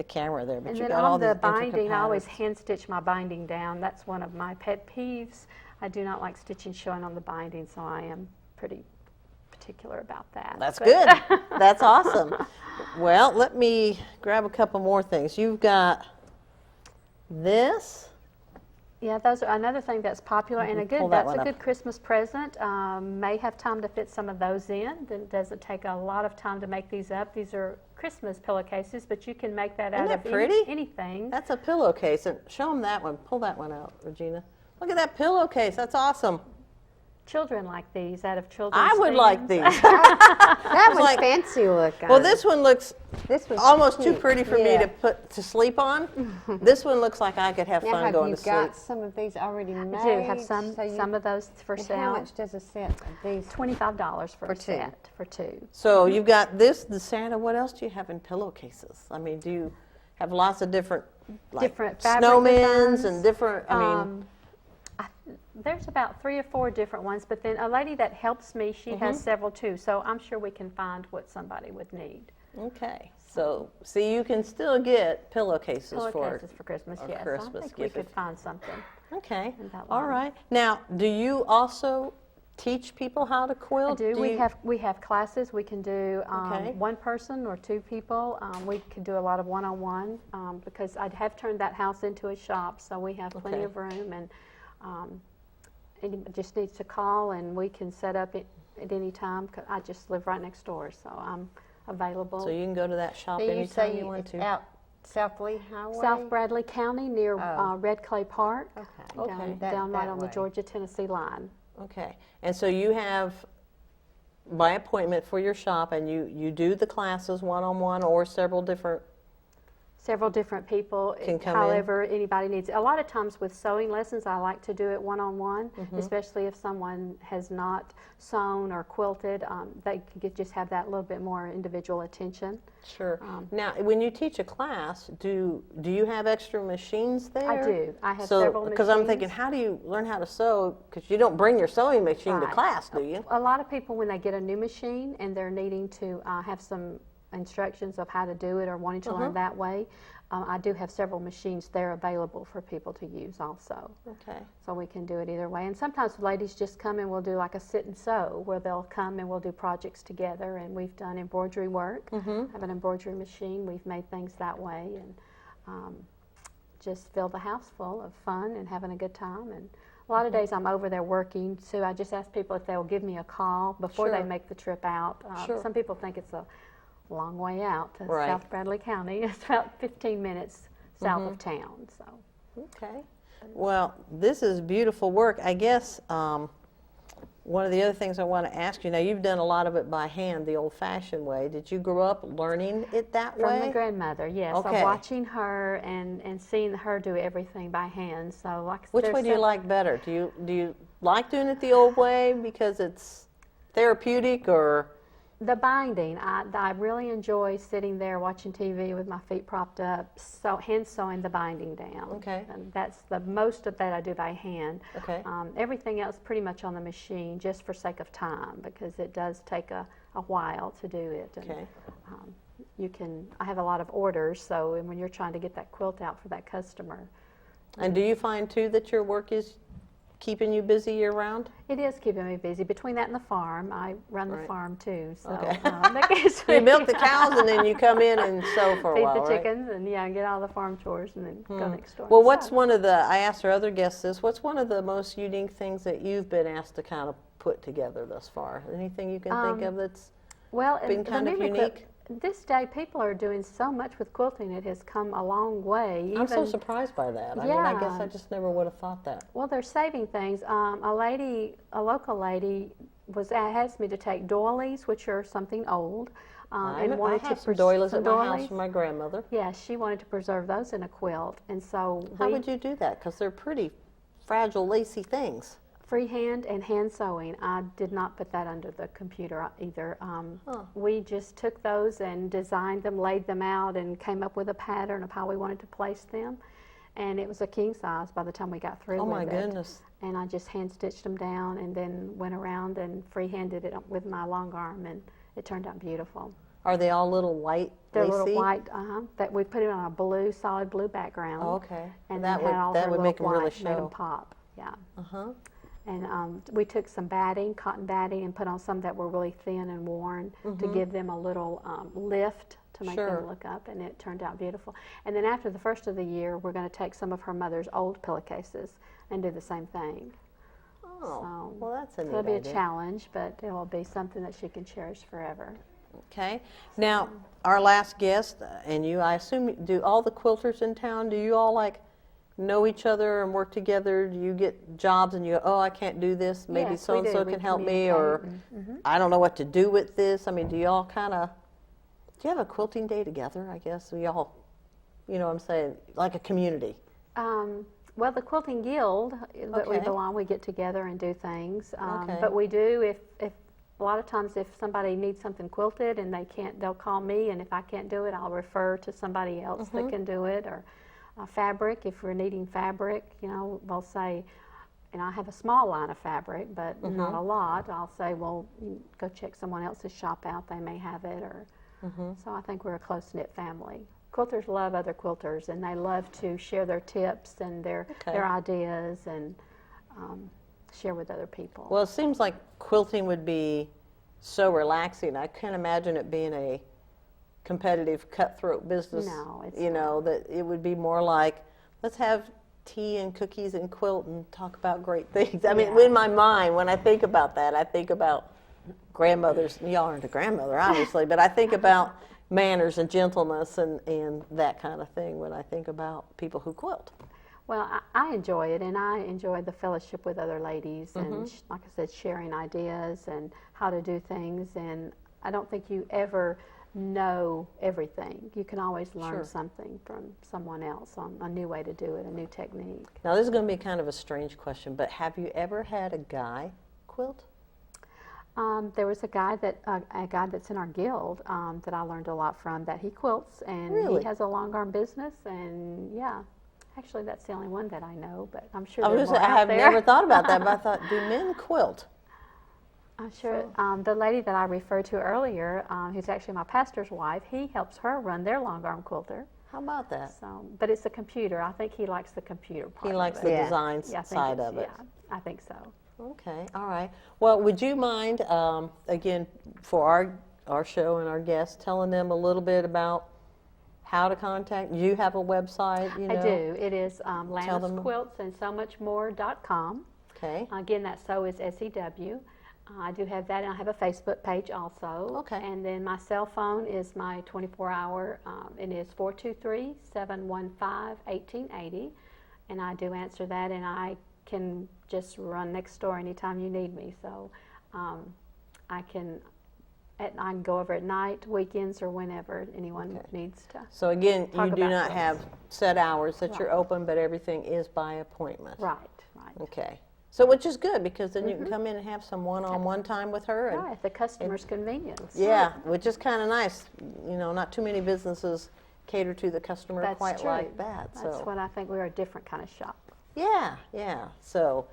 camera there, but you've got all these intricate patterns. And then on the binding, I always hand stitch my binding down. That's one of my pet peeves. I do not like stitching showing on the binding, so I am pretty particular about that. That's good. That's awesome. Well, let me grab a couple more things. You've got this. Yeah, those are another thing that's popular and that's a good Christmas present. May have time to fit some of those in. It doesn't take a lot of time to make these up. These are Christmas pillowcases, but you can make that out of anything. That's a pillowcase. And show them that one. Pull that one out, Regina. Look at that pillowcase. That's awesome. Children like these out of children's I would like these. That was fancy looking. Well, this one looks almost too pretty for me to put to sleep on. This one looks like I could have fun going to sleep. Have you got some of these already made? I do have some of those for sale. How much does a set of these? $25 for a set for two. So you've got this, the Santa. What else do you have in pillowcases? I mean, do you have lots of different snowmen and different? I mean. There's about 3 or 4 different ones, but then a lady that helps me, she has several too, so I'm sure we can find what somebody would need. Okay, so see, you can still get pillowcases for Christmas, yes. Christmas I think we could find something. Okay, all right. Now, do you also teach people how to quilt? I do. We have classes. We can do one person or 2 people. We can do a lot of one-on-one because I have turned that house into a shop, so we have plenty of room, and just needs to call, and we can set up at any time. I just live right next door, so I'm available. So you can go to that shop anytime you want to. Out South Lee Highway? South Bradley County, near Red Clay Park. Okay. Down right on the Georgia-Tennessee line. Okay. And so you have by appointment for your shop, and you do the classes one-on-one or several different. Several different people, Can come however anybody needs. A lot of times with sewing lessons, I like to do it one-on-one, Mm-hmm. especially if someone has not sewn or quilted. They can just have that little bit more individual attention. Sure. Now, when you teach a class, do you have extra machines there? I do. I have several machines. Because I'm thinking, how do you learn how to sew? Because you don't bring your sewing machine to Right. class, do you? A lot of people, when they get a new machine and they're needing to have some instructions of how to do it or wanting to learn that way, I do have several machines there available for people to use also. Okay. So we can do it either way. And sometimes ladies just come and we'll do like a sit and sew, where they'll come and we'll do projects together. And we've done embroidery work. Have an embroidery machine. We've made things that way, and just fill the house full of fun and having a good time. And a lot of days I'm over there working, so I just ask people if they'll give me a call before they Sure. make the trip out. Sure. Some people think it's a long way out to Right. South Bradley County. It's about 15 minutes south of town. So. Okay. Well, this is beautiful work. I guess one of the other things I want to ask you, now you've done a lot of it by hand, the old-fashioned way. Did you grow up learning it that way? From my grandmother, yes. Okay. So watching her and seeing her do everything by hand. So like Which way do you like better? Do you like doing it the old way because it's therapeutic, or? The binding, I really enjoy sitting there watching TV with my feet propped up, hand sewing the binding down. Okay. And that's the most of that I do by hand. Okay. Everything else pretty much on the machine, just for sake of time, because it does take a while to do it. And, Okay. I have a lot of orders, so when you're trying to get that quilt out for that customer. And do you find too that your work is keeping you busy year-round? It is keeping me busy. Between that and the farm, I run the Right. farm too. So Okay. that keeps You me- milk the cows and then you come in and sew for a feed while, the right? chickens and get all the farm chores and then go next door. Well, and what's sew. one of the, I asked our other guests this, what's one of the most unique things that you've been asked to kind of put together thus far? Anything you can think of that's Well, been the kind of memory quilt- unique? This day, people are doing so much with quilting. It has come a long way. I'm so Even- surprised by that. I mean, I guess Yeah. I just never would have thought that. Well, they're saving things. A local lady asked me to take doilies, which are something old, and I wanted have to some doilies some at my house doilies. from my grandmother. Yeah, she wanted to preserve those in a quilt, and so How would you do that? Because they're pretty fragile, lacy things. freehand and hand sewing. I did not put that under the computer either. We just took those and designed them, laid them out, and came up with a pattern of how we wanted to place them. And it was a king size by the time we got through Oh with my it. goodness. And I just hand stitched them down and then went around and freehanded it with my long arm, and it turned out beautiful. Are they all little white, They're lacy? little white, that we put it on a solid blue background. Oh, okay. And that then had all her would little make them really white, made them show. pop. Yeah. Uh-huh. And we took some batting, cotton batting, and put on some that were really thin and worn to give them a little lift to make Sure. them look up, and it turned out beautiful. And then after the first of the year, we're going to take some of her mother's old pillowcases and do the same thing. Oh, So well, that's a neat it'll be idea. a challenge, but it will be something that she can cherish forever. Okay. Now, our last guest, and you, I assume, do all the quilters in town, do you all like know each other and work together? Do you get jobs and you go, oh, I can't do this, maybe Yes, we so-and-so do. We can help me, or communicate. I don't know what to do with this? I mean, do you all kind of, do you have a quilting day together, I guess? We all, you know what I'm saying, like a community? Well, the Quilting Guild that we Okay. belong, we get together and do things. Okay. But we do, if a lot of times if somebody needs something quilted and they can't, they'll call me, and if I can't do it, I'll refer to somebody else that can do it. Or fabric, if we're needing fabric, they'll say, and I have a small line of fabric, but not a lot. I'll say, well, you go check someone else's shop out, they may have it. Or so I think we're a close-knit family. Quilters love other quilters, and they love to share their tips and their ideas and share with other people. Well, it seems like quilting would be so relaxing. I can't imagine it being a competitive, cutthroat business. No, it's that it would be more like, let's have tea and cookies and quilt and talk about great things. I mean, in my mind, when I think about that, I think about grandmothers. Y'all aren't a grandmother, obviously, but I think about manners and gentleness and that kind of thing when I think about people who quilt. Well, I enjoy it, and I enjoy the fellowship with other ladies, and like I said, sharing ideas and how to do things. And I don't think you ever know everything. You can always learn something from someone else on a new way to do it, a new technique. Now, this is going to be kind of a strange question, but have you ever had a guy quilt? There was a guy that's in our guild that I learned a lot from. That he quilts, and Really? he has a long arm business, and yeah. Actually, that's the only one that I know, but I'm sure I there are was more gonna say, I out have there. never thought about that, but I thought, do men quilt? I'm sure the lady that I referred to earlier, who's actually my pastor's wife, he helps her run their long arm quilter. How about that? So, but it's a computer. I think he likes the computer part. He likes of the it. design Yeah, I think side it's- of it. Yeah, I think so. Okay, all right. Well, would you mind, again, for our show and our guests, telling them a little bit about how to contact? You have a website, you know? I do. It is them. LannisQuiltsAndSoMuchMore.com. Okay. Again, that so is SEW. I do have that, and I have a Facebook page also. Okay. And then my cell phone is my 24-hour. It is 423-715-1880, and I do answer that, and I can just run next door anytime you need me. So I can go over at night, weekends, or whenever anyone needs to. So again, talk you do about not things. have set hours that you're Right. open, but everything is by appointment. Right, right. Okay. So which is good, because then you can come in and have some one-on-one time with her. And, Right, at the customer's convenience. yeah, which is kind of nice. You know, not too many businesses cater to the customer That's quite true. like that. That's So what I think. We're a different kind of shop. yeah, yeah. So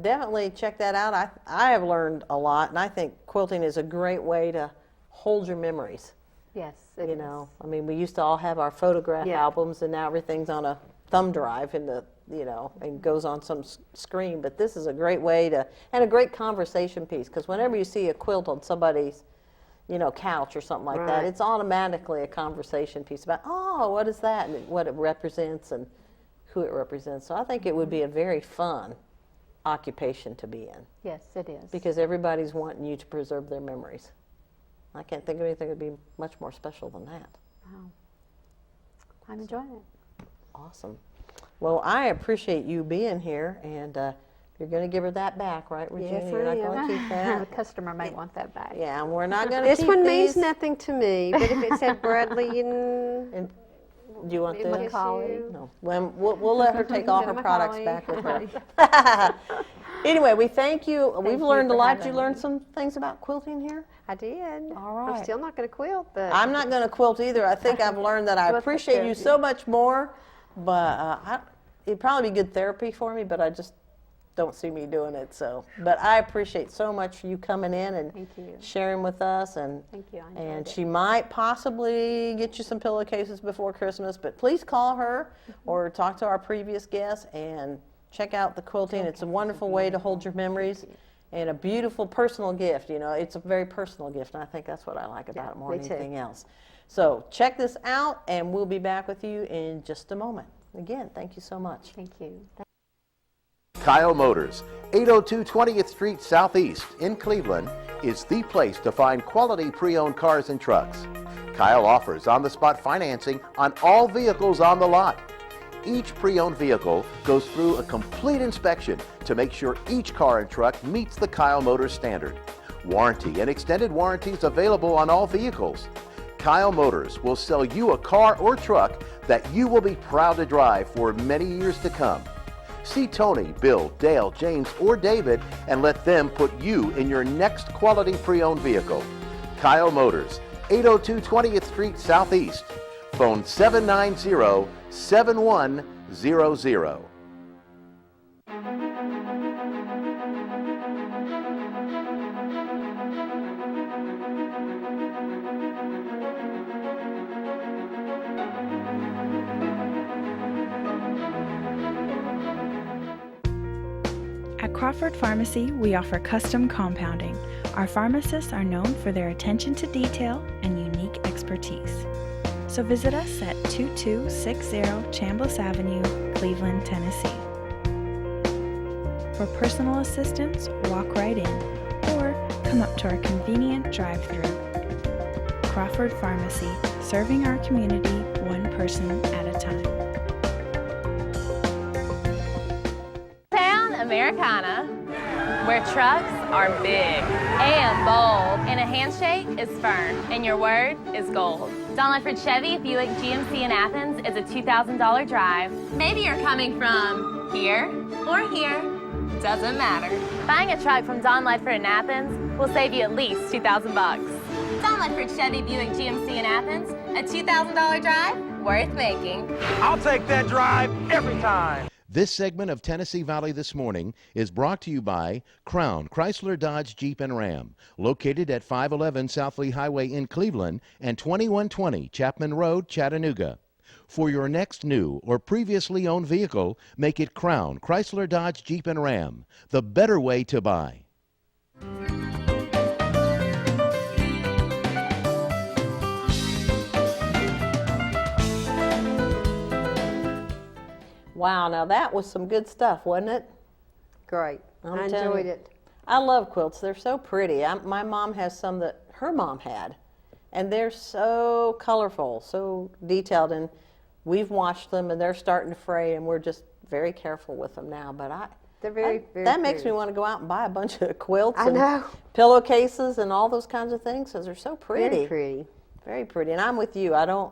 definitely check that out. I have learned a lot, and I think quilting is a great way to hold your memories. Yes, it You is. know, I mean, we used to all have our photograph Yeah. albums, and now everything's on a thumb drive and goes on some screen. But this is a great way and a great conversation piece, because whenever you see a quilt on somebody's, couch or something like that, Right. it's automatically a conversation piece about, oh, what is that, and what it represents and who it represents. So I think it would be a very fun occupation to be in, Yes, it is. because everybody's wanting you to preserve their memories. I can't think of anything that would be much more special than that. Wow. I'm enjoying it. Awesome. Well, I appreciate you being here, and you're going to give her that back, right, Regina? Yes, You're not I am. going to keep The that? customer may want that back. Yeah, and we're not going to This keep one these. means nothing to me, but if it said Bradley and And do you want it this? gives you- No. Well, we'll let her take all her Macaulay. products back with her. Anyway, we thank you. We've you learned a for lot. having You learned me. some things about quilting here? I did. All right. I'm still not going to quilt, but I'm not going to quilt either. I think I've learned that I Well, appreciate you thank so much more, but it'd probably be good therapy for me, but I just don't see me doing it. So, but I appreciate so much you coming in and Thank you. sharing with us. And Thank you. I enjoyed and it. she might possibly get you some pillowcases before Christmas, but please call her or talk to our previous guest and check out the quilting. It's a wonderful way to hold your memories. And a beautiful personal gift, it's a very personal gift, and I think that's what I like about it more me than too. anything else. So check this out, and we'll be back with you in just a moment. Again, thank you so much. Thank you. Kyle Motors, 802 20th Street Southeast in Cleveland, is the place to find quality pre-owned cars and trucks. Kyle offers on-the-spot financing on all vehicles on the lot. Each pre-owned vehicle goes through a complete inspection to make sure each car and truck meets the Kyle Motors standard. Warranty and extended warranties available on all vehicles. Kyle Motors will sell you a car or truck that you will be proud to drive for many years to come. See Tony, Bill, Dale, James, or David and let them put you in your next quality pre-owned vehicle. Kyle Motors, 802 20th Street Southeast. Phone 790-7100. At Crawford Pharmacy, we offer custom compounding. Our pharmacists are known for their attention to detail and unique expertise. So visit us at 2260 Chambliss Avenue, Cleveland, Tennessee. For personal assistance, walk right in or come up to our convenient drive-thru. Crawford Pharmacy, serving our community one person at a time. Americana, where trucks are big and bold, and a handshake is firm, and your word is gold. Don Ledford Chevy Buick GMC in Athens is a $2,000 drive. Maybe you're coming from here or here, doesn't matter. Buying a truck from Don Ledford in Athens will save you at least $2,000 bucks. Don Ledford Chevy Buick GMC in Athens, a $2,000 drive worth making. I'll take that drive every time. This segment of Tennessee Valley This Morning is brought to you by Crown Chrysler Dodge Jeep and Ram, located at 511 South Lee Highway in Cleveland and 2120 Chapman Road, Chattanooga. For your next new or previously owned vehicle, make it Crown Chrysler Dodge Jeep and Ram, the better way to buy. Wow, now that was some good stuff, wasn't it? Great. I'm I telling enjoyed you. it. I love quilts. They're so pretty. My mom has some that her mom had, and they're so colorful, so detailed, and we've washed them, and they're starting to fray, and we're just very careful with them now. But They're very that makes pretty. me want to go out and buy a bunch of quilts I and know. pillowcases and all those kinds of things, because they're so pretty. Very pretty. Very pretty. And I'm with you. I don't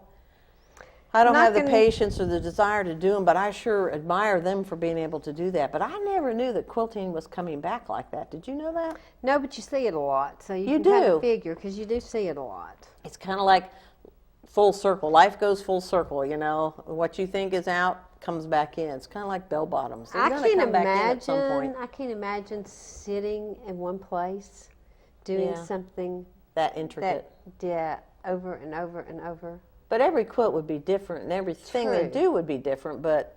have the patience or the desire to do them, but I sure admire them for being able to do that. But I never knew that quilting was coming back like that. Did you know that? No, but you see it a lot, so you You can kind do. of figure, because you do see it a lot. It's kind of like full circle. Life goes full circle, you know. What you think is out comes back in. It's kind of like bell bottoms. They're I gonna can't come back in at some point. imagine. I can't imagine sitting in one place, doing Yeah. something That intricate. over and over and over. But every quilt would be different, and everything they True. do would be different. But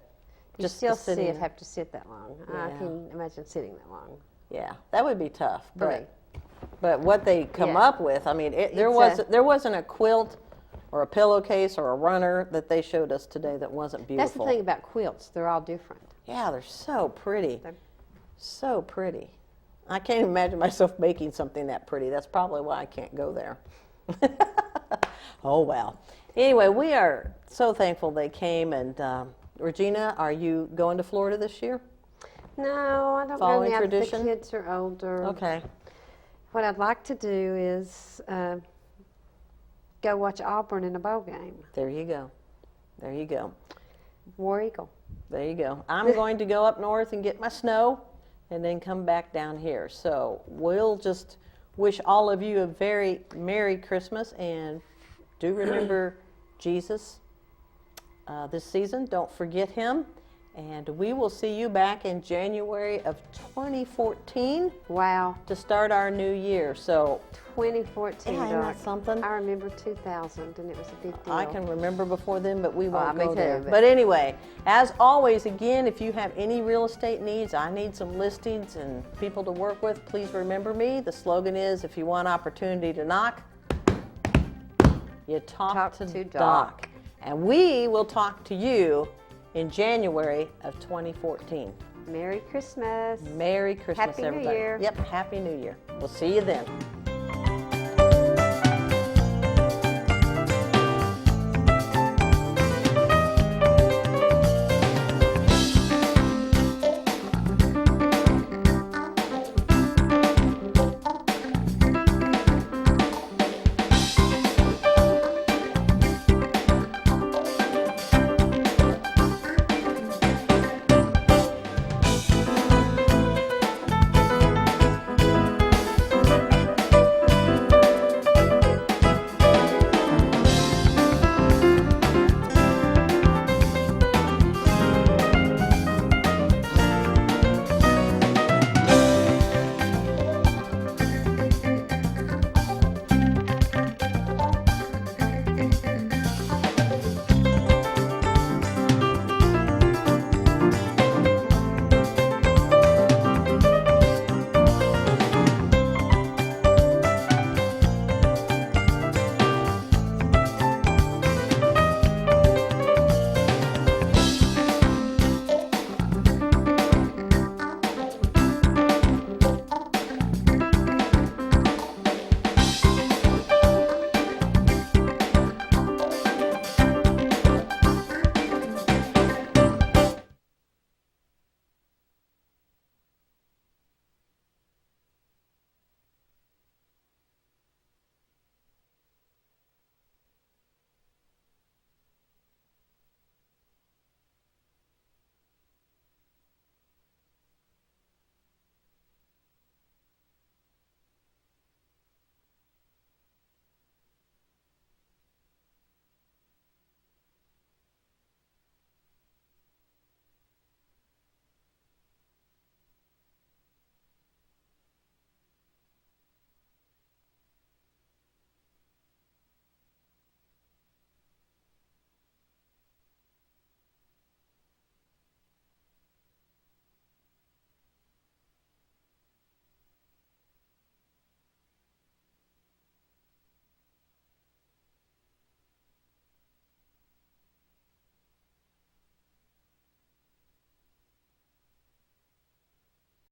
You just still the sitting, have to sit that long. I Yeah. can't imagine sitting that long. yeah, that would be tough. For But me. but what they come Yeah. up with, I mean, there wasn't a quilt or a pillowcase or a runner that they showed us today that wasn't beautiful. That's the thing about quilts; they're all different. Yeah, they're so pretty. So pretty. I can't imagine myself making something that pretty. That's probably why I can't go there. Oh, well. Anyway, we are so thankful they came. And Regina, are you going to Florida this year? No, I don't Following know now tradition? that the kids are older. Okay. What I'd like to do is go watch Auburn in a bowl game. There you go. There you go. War Eagle. There you go. I'm going to go up north and get my snow and then come back down here. So we'll just wish all of you a very Merry Christmas, and do remember Jesus this season. Don't forget him. And we will see you back in January of 2014 Wow, to start our new year. So 2014. yeah, isn't that Doc. something? I remember 2000, and it was a big deal. I can remember before then, but we won't me go too, there. but- But anyway, as always, again, if you have any real estate needs, I need some listings and people to work with, please remember me. The slogan is, if you want opportunity to knock, you talk to Doc. And we will talk to you in January of 2014. Merry Christmas. Merry Christmas, Happy New everybody. Year. Yep, Happy New Year. We'll see you then.